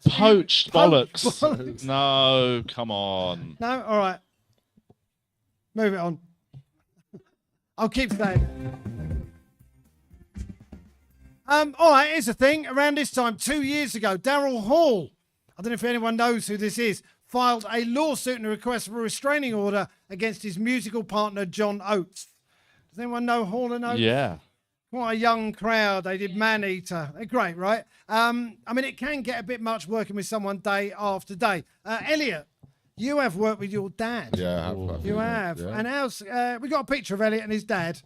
Poached bollocks. bollocks. No, come on. No? All right. Move it on. I'll keep staying. All right, here's the thing. Around this time, 2 years ago, Daryl Hall, I don't know if anyone knows who this is, filed a lawsuit and a request for a restraining order against his musical partner, John Oates. Does anyone know Hall and Oates? Yeah. Quite a young crowd. They did Man Eater. They're great, right? I mean, it can get a bit much working with someone day after day. Elliot, you have worked with your dad. Yeah, I have. You have. Yeah. And how's we got a picture of Elliot and his dad.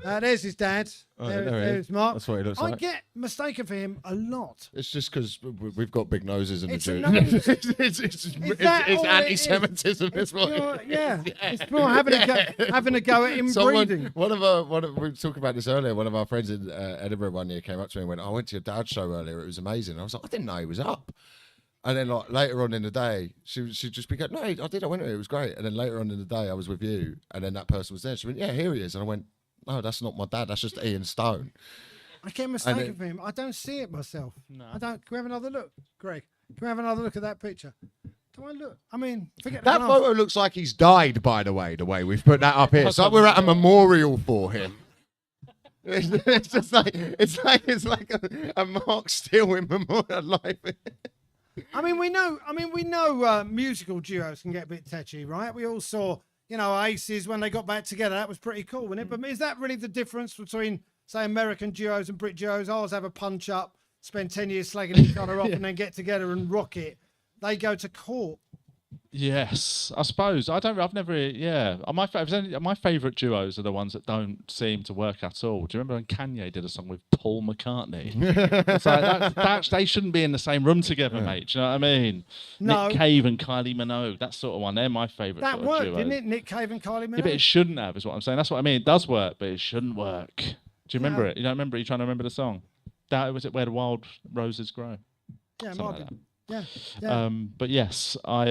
There's his dad. There's Mark. That's what he looks I like. get mistaken for him a lot. It's just because we've got big noses in the It's a Jews. nose. It's anti-Semitism. It's what. Yeah, it's more having a go at inbreeding. We were talking about this earlier. One of our friends in Edinburgh one year came up to me and went, "I went to your dad's show earlier. It was amazing." I was like, "I didn't know he was up." And then like later on in the day, she'd just be going, "No, I did. I went to it. It was great." And then later on in the day, I was with you, and then that person was there. She went, "Yeah, here he is." And I went, "No, that's not my dad. That's just Ian Stone." I get mistaken for him. I don't see it myself. No. I don't. Can we have another look, Greg? Can we have another look at that picture? Do I look? I mean, forget that photo looks like he's died, by the way we've put that up here. It's like we're at a memorial for him. It's just like it's like a Mark Steele in memorial life. I mean, we know musical duos can get a bit tetchy, right? We all saw, Aces when they got back together. That was pretty cool, wasn't it? But is that really the difference between, say, American duos and Brit duos? Ours have a punch up, spend 10 years slagging each other off, and then get together and rock it. They go to court. Yes, I suppose. I've never. Yeah, my favourite duos are the ones that don't seem to work at all. Do you remember when Kanye did a song with Paul McCartney? It's like they shouldn't be in the same room together, mate. Do you know what I mean? No. Nick Cave and Kylie Minogue, that sort of one. They're my favourite. That sort worked, of duos. didn't it? Nick Cave and Kylie Minogue. Yeah, but it shouldn't have, is what I'm saying. That's what I mean. It does work, but it shouldn't work. Do you remember it? You don't remember it? You're trying to remember the song? That was it. Where the wild roses grow. Yeah, it Something might like be. that. Yeah. But yes, I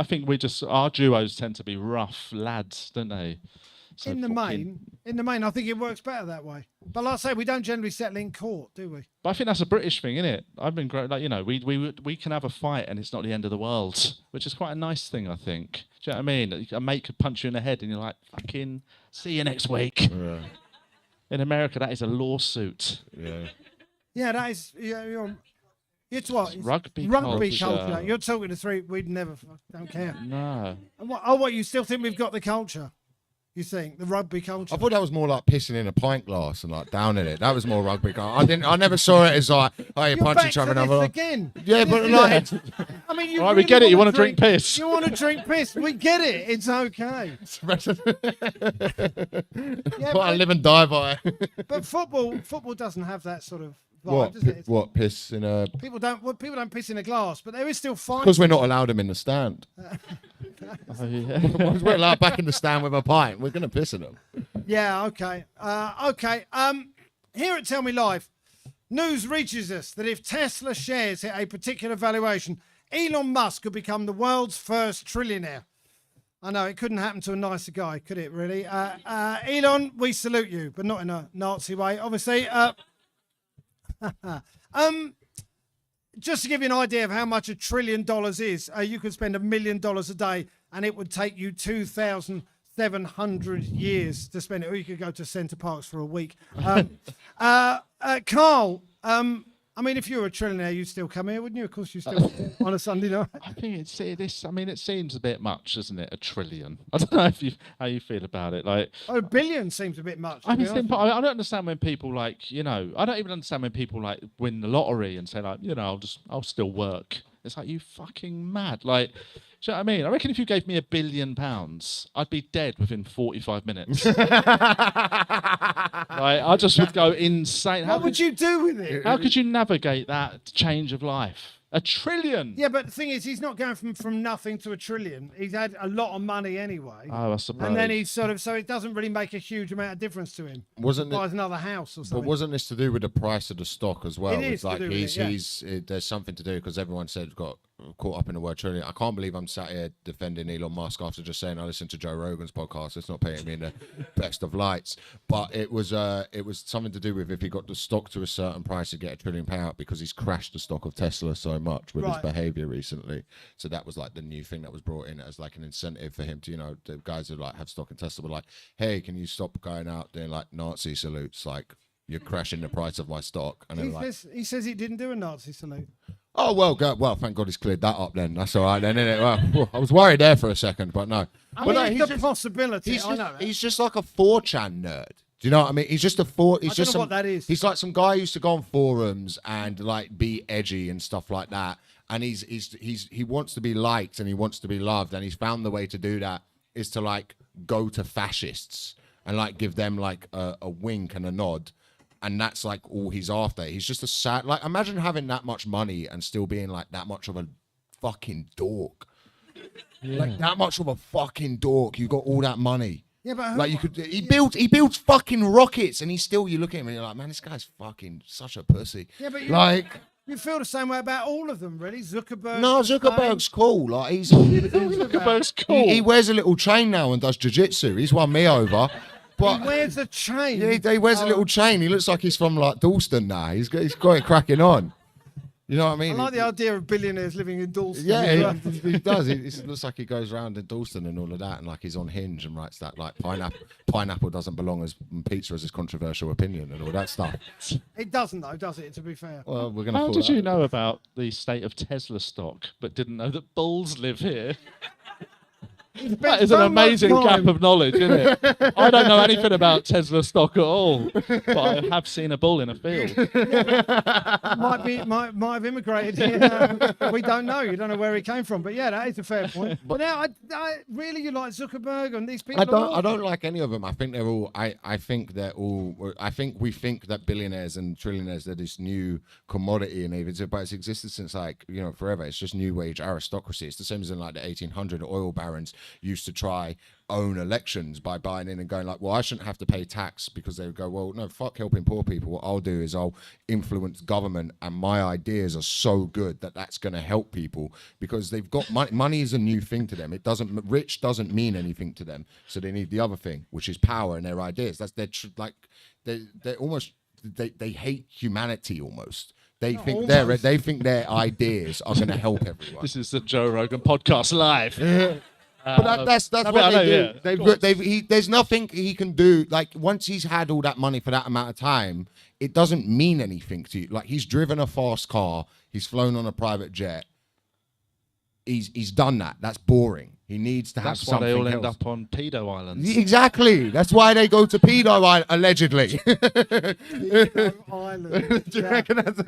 think our duos tend to be rough lads, don't they? So in the main, I think it works better that way. But like I say, we don't generally settle in court, do we? But I think that's a British thing, isn't it? I've been great, we can have a fight and it's not the end of the world, which is quite a nice thing, I think. Do you know what I mean? A mate could punch you in the head and you're like, fucking see you next week. Yeah. In America, that is a lawsuit. Yeah. Yeah, that is. It's what? It's rugby culture. You're talking to three. We'd never. Don't care. No. What? You still think we've got the culture? You think the rugby culture? I thought that was more like pissing in a pint glass and like downing it. That was more rugby. I never saw it as like, oh, you punch each other This another. again. Yeah, but like, I mean, you Right, really we get it. You wanna want to drink piss. You want to drink piss? We get it. It's okay. Yeah, what I live and die by. but football doesn't have that sort of vibe, does it? What piss in a? People don't piss in a glass, but there is still fight. Because we're not allowed them in the stand. Oh, yeah. Once we're allowed back in the stand with a pint, we're gonna piss in them. Yeah. Okay. Okay. Here at Tell Me Live, news reaches us that if Tesla shares hit a particular valuation, Elon Musk could become the world's first trillionaire. I know it couldn't happen to a nicer guy, could it? Really? Elon, we salute you, but not in a Nazi way, obviously. Just to give you an idea of how much $1 trillion is, you could spend $1 million a day and it would take you 2,700 years to spend it, or you could go to Centre Parks for a week. Carl, I mean, if you were a trillionaire, you'd still come here, wouldn't you? Of course, you still on a Sunday night. I think it seems a bit much, doesn't it? $1 trillion. I don't know how you feel about it. Like, $1 billion seems a bit much. I don't understand when people I don't even understand when people like win the lottery and say like, I'll still work. It's like, you fucking mad. Like, do you know what I mean? I reckon if you gave me £1 billion, I'd be dead within 45 minutes. I just would go insane. What would you do with it? How could you navigate that change of life? $1 trillion. Yeah, but the thing is, he's not going from nothing to $1 trillion. He's had a lot of money anyway. Oh, I suppose. And then he's so it doesn't really make a huge amount of difference to him. Wasn't Buys it? another house or something. But wasn't this to do with the price of the stock as well? It is It's to like do with it, there's something to do because everyone said got caught up in the word trillion. I can't believe I'm sat here defending Elon Musk after just saying I listened to Joe Rogan's podcast. It's not painting me in the best of lights, but it was something to do with if he got the stock to a certain price to get £1 trillion payout because he's crashed the stock of Tesla so much with his behavior recently. So that was like the new thing that was brought in as like an incentive for him to, the guys who like have stock in Tesla were like, hey, can you stop going out doing like Nazi salutes? Like, you're crashing the price of my stock. And he says he didn't do a Nazi salute. Oh, well, thank God he's cleared that up then. That's all right then, isn't it? Well, I was worried there for a second, but no. I mean, the possibility. I know that. He's just like a 4chan nerd. Do you know what I mean? He's just a I don't know what that is. He's like some guy who used to go on forums and like be edgy and stuff like that. And he wants to be liked and he wants to be loved. And he's found the way to do that is to like go to fascists and like give them like a wink and a nod. And that's like all he's after. He's just a sad, like, imagine having that much money and still being like that much of a fucking dork. Yeah. Like that much of a fucking dork. You got all that money. Yeah, but like he builds fucking rockets, and you look at him and you're like, man, this guy's fucking such a pussy. Yeah, but you feel the same way about all of them, really. Zuckerberg. No, Zuckerberg's cool. Like Zuckerberg's cool. He wears a little chain now and does jiu-jitsu. He's won me over. But he wears a chain. Yeah, he wears a little chain. He looks like he's from like Dalston now. He's got it cracking on. You know what I mean? I like the idea of billionaires living in Dalston. Yeah, he does. It looks like he goes around in Dalston and all of that, and like he's on Hinge and writes that like pineapple doesn't belong as pizza as his controversial opinion and all that stuff. It doesn't though, does it? To be fair. Well, we're gonna. How call did that. you know about the state of Tesla stock, but didn't know that bulls live here? That is an amazing gap of knowledge, isn't it? I don't know anything about Tesla stock at all, but I have seen a bull in a field. might have immigrated here. We don't know. You don't know where he came from. But yeah, that is a fair point. But now, I really, you like Zuckerberg and these people. I don't like any of them. I think they're all. I think they're all. I think we think that billionaires and trillionaires are this new commodity, and but it's existed since like forever. It's just new age aristocracy. It's the same as in like the 1800 oil barons used to try own elections by buying in and going like, well, I shouldn't have to pay tax, because they would go, well, no, fuck helping poor people. What I'll do is I'll influence government, and my ideas are so good that that's going to help people, because they've got money. Money is a new thing to them. Rich doesn't mean anything to them, so they need the other thing, which is power and their ideas. That's they're almost they hate humanity almost. They think their ideas are going to help everyone. This is the Joe Rogan podcast live. But that's what they do. Yeah. There's nothing he can do. Like, once he's had all that money for that amount of time, it doesn't mean anything to you. Like, he's driven a fast car, he's flown on a private jet. He's done that. That's boring. He needs to have something else. That's why they all end up on pedo islands. Exactly. That's why they go to pedo island, allegedly. Pedo Island. Do you reckon that's...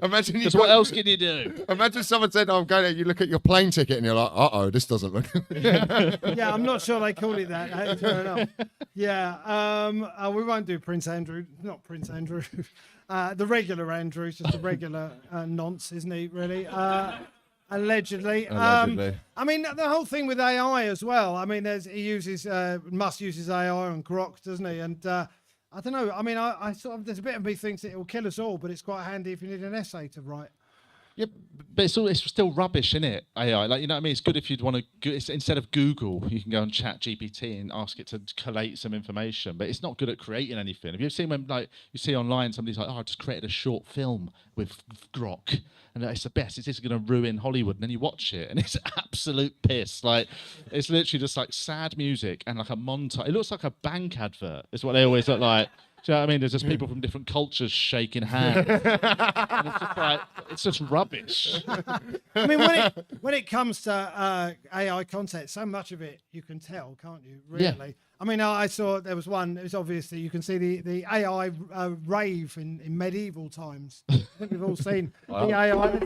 Imagine you. Because what else can you do? Imagine someone said, "Oh, I'm going there." You look at your plane ticket and you're like, "Uh-oh, this doesn't look." Yeah, I'm not sure they call it that. That is fair enough. Yeah. We won't do Prince Andrew. Not Prince Andrew. The regular Andrew. Just the regular nonce, isn't he? Really. Allegedly. I mean, the whole thing with AI as well. I mean, Musk uses AI on Grok, doesn't he? And I don't know. I mean, I sort of, there's a bit of me thinks it will kill us all, but it's quite handy if you need an essay to write. Yeah, but it's still rubbish, isn't it? AI, like, you know what I mean? It's good if you'd want to. Instead of Google, you can go on Chat GPT and ask it to collate some information. But it's not good at creating anything. Have you ever seen when, like, you see online somebody's like, "Oh, I just created a short film with Grok, and it's the best. It's just going to ruin Hollywood." And then you watch it, and it's absolute piss. Like, it's literally just like sad music and like a montage. It looks like a bank advert. Is what they always look like. Do you know what I mean? There's just people from different cultures shaking hands. And it's just like, it's just rubbish. I mean, when it comes to AI content, so much of it you can tell, can't you? Really. Yeah. I mean, I saw there was one. It was obvious that you can see the AI rave in medieval times. I think we've all seen the AI.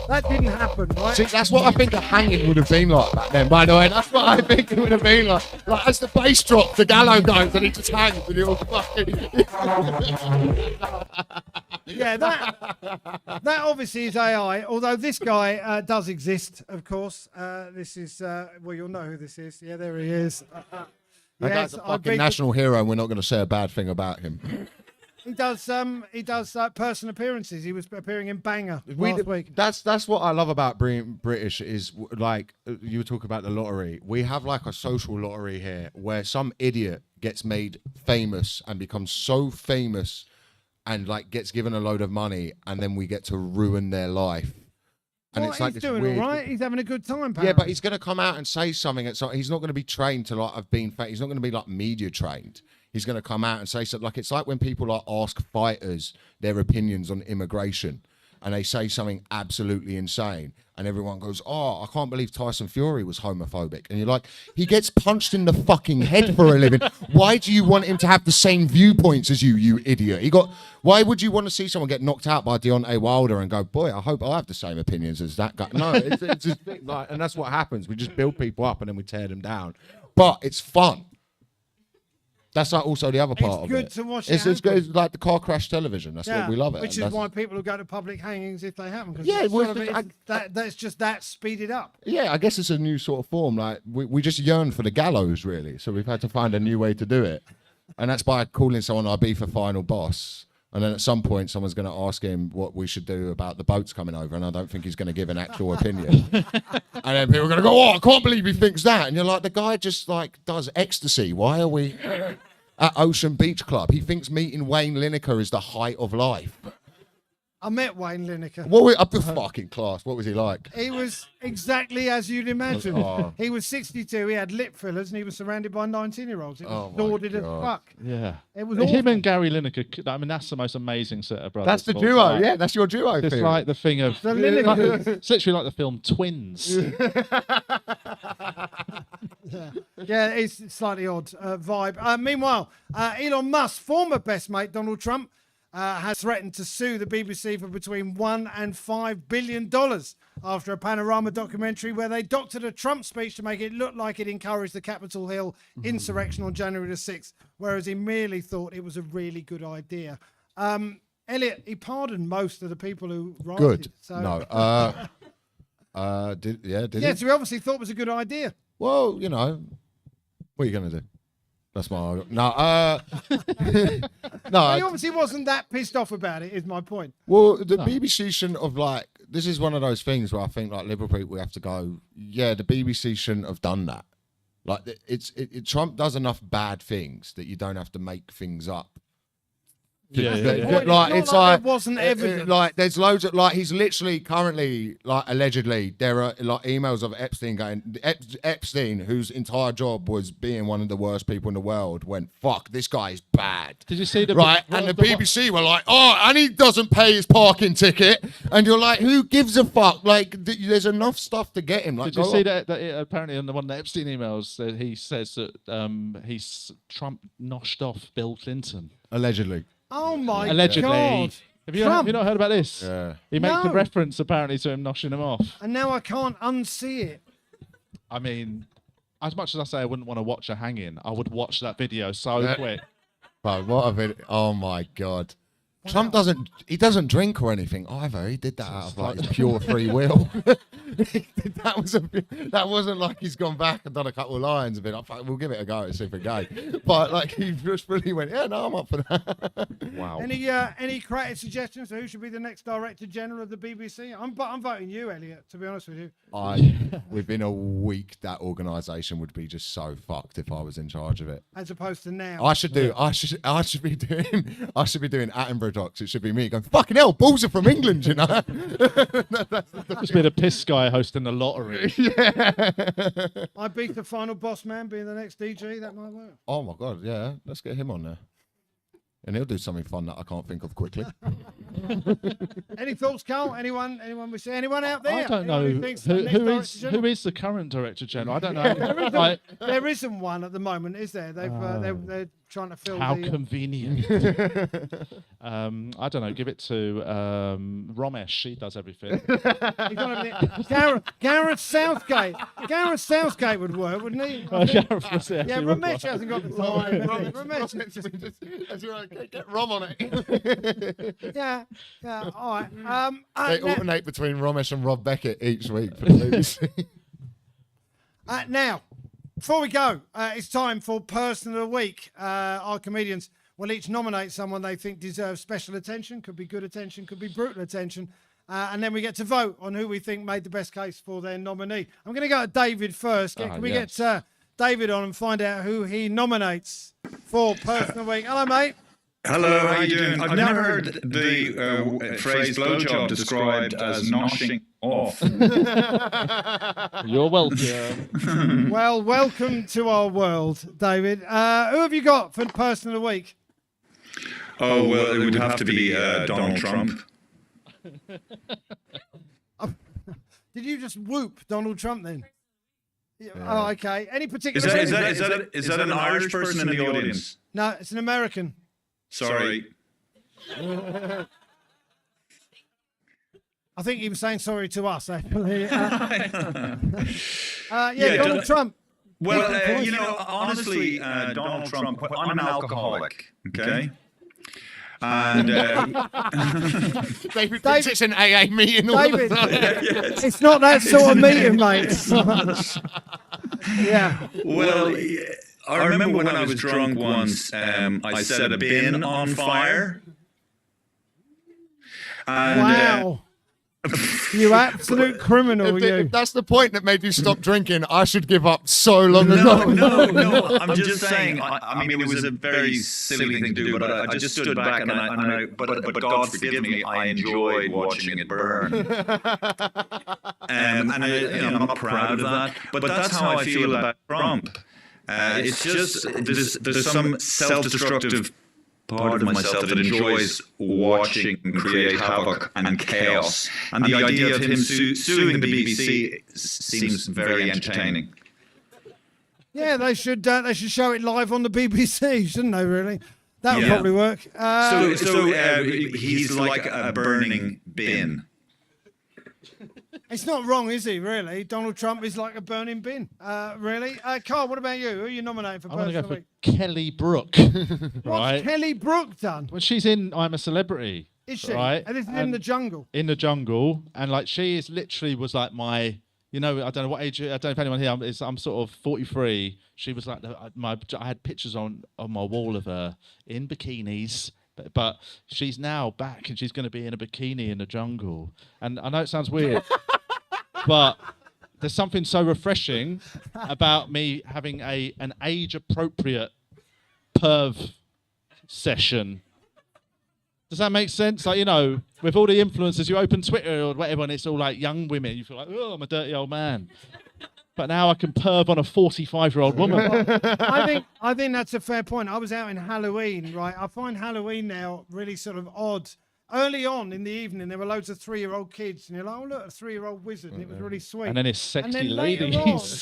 That didn't happen, right? See, that's what I think the hanging would have been like back then, by the way. That's what I think it would have been like. Like, as the bass drops, the gallows goes, and he just hangs, and you're fucking... Yeah, that obviously is AI, although this guy does exist, of course. This is, well, you'll know who this is. Yeah, there he is. That's a fucking national hero, and we're not going to say a bad thing about him. He does person appearances. He was appearing in Banger last week. That's what I love about being British is, like, you were talking about the lottery. We have like a social lottery here where some idiot gets made famous and becomes so famous and like gets given a load of money, and then we get to ruin their life. And well, it's like he's this doing weird... all right. He's having a good time. Apparently. Yeah, but he's going to come out and say something. He's not going to be trained to like have been. He's not going to be like media trained. He's going to come out and say something. Like, it's like when people like ask fighters their opinions on immigration, and they say something absolutely insane, and everyone goes, "Oh, I can't believe Tyson Fury was homophobic." And you're like, he gets punched in the fucking head for a living. Why do you want him to have the same viewpoints as you, you idiot? Why would you want to see someone get knocked out by Deontay Wilder and go, "Boy, I hope I have the same opinions as that guy"? No, it's just like, and that's what happens. We just build people up and then we tear them down. But it's fun. That's like also the other part of it. It's good to watch. It's good, like the car crash television. That's what we love it. Which is why people will go to public hangings if they haven't. Yeah, that's just that speeded up. Yeah, I guess it's a new sort of form. Like we just yearn for the gallows, really. So we've had to find a new way to do it, and that's by calling someone our beef a final boss. And then at some point, someone's going to ask him what we should do about the boats coming over, and I don't think he's going to give an actual opinion. And then people are going to go, "Oh, I can't believe he thinks that." And you're like, the guy just like does ecstasy. Why are we? at Ocean Beach Club. He thinks meeting Wayne Lineker is the height of life. I met Wayne Lineker. What was up the fucking class? What was he like? He was exactly as you'd imagine. Oh. He was 62. He had lip fillers, and he was surrounded by 19-year-olds. It was Oh, my sordid as God. fuck. Yeah. It was Him awful. and Gary Lineker. I mean, that's the most amazing set of brothers. That's the of all duo. time. Yeah, that's your duo. It's thing. like the thing of. The Linekers. It's literally like the film Twins. Yeah, it's slightly odd vibe. Meanwhile, Elon Musk's former best mate, Donald Trump, has threatened to sue the BBC for between $1 and $5 billion after a Panorama documentary where they doctored a Trump speech to make it look like it encouraged the Capitol Hill insurrection on January the 6th, whereas he merely thought it was a really good idea. Elliot, he pardoned most of the people who rioted. Good. So, No. Did yeah, he? so he obviously thought it was a good idea. Well, you know, what are you gonna do? That's my no. He No. obviously wasn't that pissed off about it, is my point. Well, the BBC shouldn't have like. This is one of those things where I think like liberal people we have to go. Yeah, the BBC shouldn't have done that. Like Trump does enough bad things that you don't have to make things up. Yeah. Like It's it's not like it wasn't evident. like there's loads of like he's literally currently like allegedly there are like emails of Epstein going Epstein whose entire job was being one of the worst people in the world went fuck this guy is bad. Did you see the right? And the BBC were like, oh, and he doesn't pay his parking ticket, and you're like, who gives a fuck? Like there's enough stuff to get him. Like, Did you see that apparently on one of the Epstein emails that he says that Trump noshed off Bill Clinton? Allegedly. Oh my Allegedly. God. Have you Trump. not heard about this? Yeah. He makes a No. reference apparently to him noshing him off. And now I can't unsee it. I mean, as much as I say I wouldn't want to watch a hanging, I would watch that video so quick. But what a video! Oh my God. Trump doesn't drink or anything either. He did that out of like his pure free will. that wasn't like he's gone back and done a couple of lines and been like, we'll give it a go and see if we're gay. But like he just really went, yeah, no, I'm up for that. Wow. Any creative suggestions for who should be the next Director General of the BBC? I'm voting you, Elliot, to be honest with you. Within a week, that organisation would be just so fucked if I was in charge of it. As opposed to now. I should be doing Attenborough docs. It should be me going, fucking hell, balls are from England, you know. Just be the piss guy hosting the lottery. I beat the final boss man being the next DG. That might work. Oh my God, yeah, let's get him on there. And he'll do something fun that I can't think of quickly. Any thoughts, Carl? Anyone we see? Anyone out there? I don't Anyone know who thinks the next Director General? who is the current Director General. I don't know. Like, There isn't one at the moment, is there? They're trying to fill how the. convenient. I don't know. Give it to Ramesh. She does everything. He's on everything. Gareth Southgate. Gareth Southgate would work, wouldn't he? Gareth was there, Yeah, he would Ramesh work. hasn't got the time. Ramesh just, Get Rom on it. yeah. All right. They Now, alternate between Ramesh and Rob Beckett each week for the BBC. now, before we go, it's time for Person of the Week. Our comedians will each nominate someone they think deserves special attention. Could be good attention, could be brutal attention. And then we get to vote on who we think made the best case for their nominee. I'm going to go to David first. Can we get David on and find out who he nominates for Person of the Week? Hello, mate. Hello, how you doing? I've never heard the phrase blowjob described as noshing off. You're welcome. Well, welcome to our world, David. Who have you got for Person of the Week? Oh, well, it would have to be Donald Trump. Did you just whoop Donald Trump then? Yeah. Oh, okay. Any particular? Is that an Irish person in the audience? No, it's an American. Sorry. I think he was saying sorry to us, actually. Donald Trump. Well, honestly, Donald Trump, I'm an alcoholic, okay? And David thinks it's an AA meeting all David, the time. it's not that sort of meeting, mate. Yeah. Well, I remember when I was drunk once, I set a bin on fire. And, Wow. You absolute criminal, you. If that's the point that made you stop drinking, I should give up so long ago. No. I'm just saying. I mean, it was a very silly thing to do, but I just stood back but God forgive me, I enjoyed watching it burn. And I'm not proud of that, but that's how I feel about Trump. It's just there's some self-destructive part of myself that enjoys watching him create havoc and chaos, and the idea of him suing the BBC seems very entertaining. Yeah, they should show it live on the BBC, shouldn't they? Really, that would probably work. So he's like a burning bin. It's not wrong, is he? Really, Donald Trump is like a burning bin. Really, Carl. What about you? Who are you nominating for? I'm going to go Personal for Week? Kelly Brook. What's Right? Kelly Brook done? Well, she's in I'm a Celebrity. Is she? Right? And this is in the jungle. In the jungle, and like she is literally was like my. You know, I don't know what age. I don't know if anyone here. I'm sort of 43. She was like I had pictures on my wall of her in bikinis. But she's now back, and she's going to be in a bikini in the jungle. And I know it sounds weird, but there's something so refreshing about me having an age-appropriate perv session. Does that make sense? Like, you know, with all the influencers, you open Twitter or whatever, and it's all like young women. You feel like, oh, I'm a dirty old man. But now I can perv on a 45-year-old woman. I think that's a fair point. I was out in Halloween, right? I find Halloween now really sort of odd. Early on in the evening, there were loads of 3-year-old kids, and you're like, oh, look, a 3-year-old wizard, and it was really sweet. And then it's sexy and then ladies.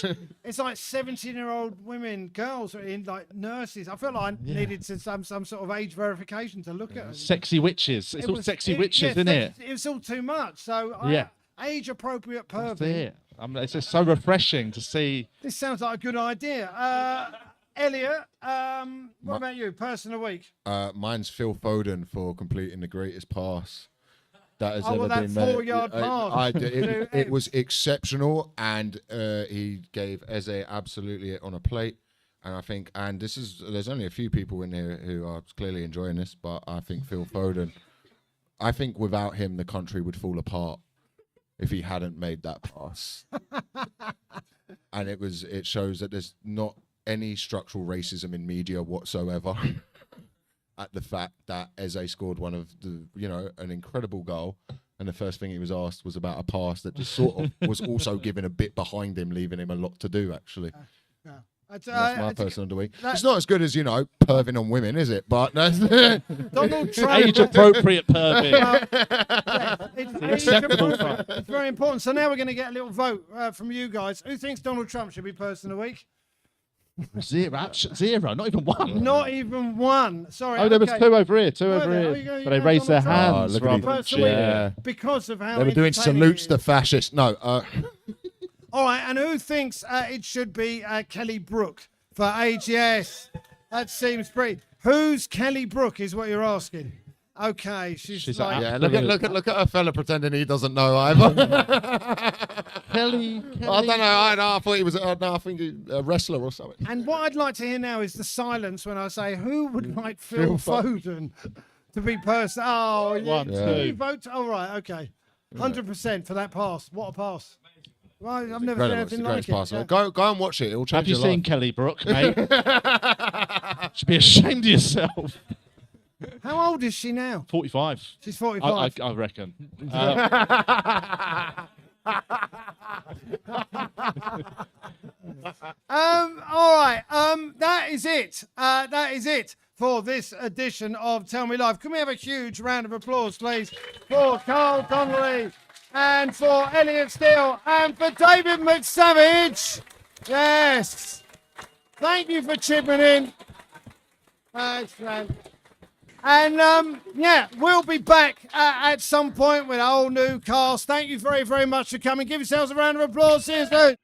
On, it's like 17-year-old women, girls, in like nurses. I felt like I needed some sort of age verification to look at them. Sexy witches. It's all sexy witches, isn't it? It was all too much. So age-appropriate pervy. That's it. It's just so refreshing to see. This sounds like a good idea. Elliot, what about you? Person of the week? Mine's Phil Foden for completing the greatest pass that has Oh, ever well, been that made. 4-yard pass. It was exceptional, and he gave Eze absolutely it on a plate. And I think, there's only a few people in here who are clearly enjoying this, but I think Phil Foden, I think without him, the country would fall apart if he hadn't made that pass. And it shows that there's not any structural racism in media whatsoever at the fact that Eze scored one of an incredible goal, and the first thing he was asked was about a pass that just sort of was also given a bit behind him, leaving him a lot to do, actually. That's my person of the week. It's not as good as, perving on women, is it? But that's Donald Trump. Age-appropriate perving. It's it's very important. So now we're going to get a little vote from you guys. Who thinks Donald Trump should be person of the week? Zero, not even one. Not even one. Sorry. Oh, there was two over here. You But they raised their hands. look at rather these. than Yeah. Because of how They were doing entertaining salutes it to is. fascists. No. All right, and who thinks it should be Kelly Brook for age? Yes, that seems pretty. Who's Kelly Brook is what you're asking. Okay, she's like, Yeah, look at a fella pretending he doesn't know either. Kelly. I don't know. I thought he was. I think he, a wrestler or something. And what I'd like to hear now is the silence when I say, who would like Phil Foden to be person? Oh, yeah. One, Did you two. vote? All right, okay. 100% for that pass. What a pass. Well, I've never seen anything like it. Yeah. Go and watch it. It'll change Have you your seen life. Kelly Brook, mate? Should be ashamed of yourself. How old is she now? 45. She's 45. I reckon. All right. That is it. That is it for this edition of Tell Me Live. Can we have a huge round of applause, please, for Carl Donnelly and for Elliot Steele and for David McSavage? Yes. Thank you for chipping in. Thanks, man. And we'll be back at some point with a whole new cast. Thank you very, very much for coming. Give yourselves a round of applause. See you soon.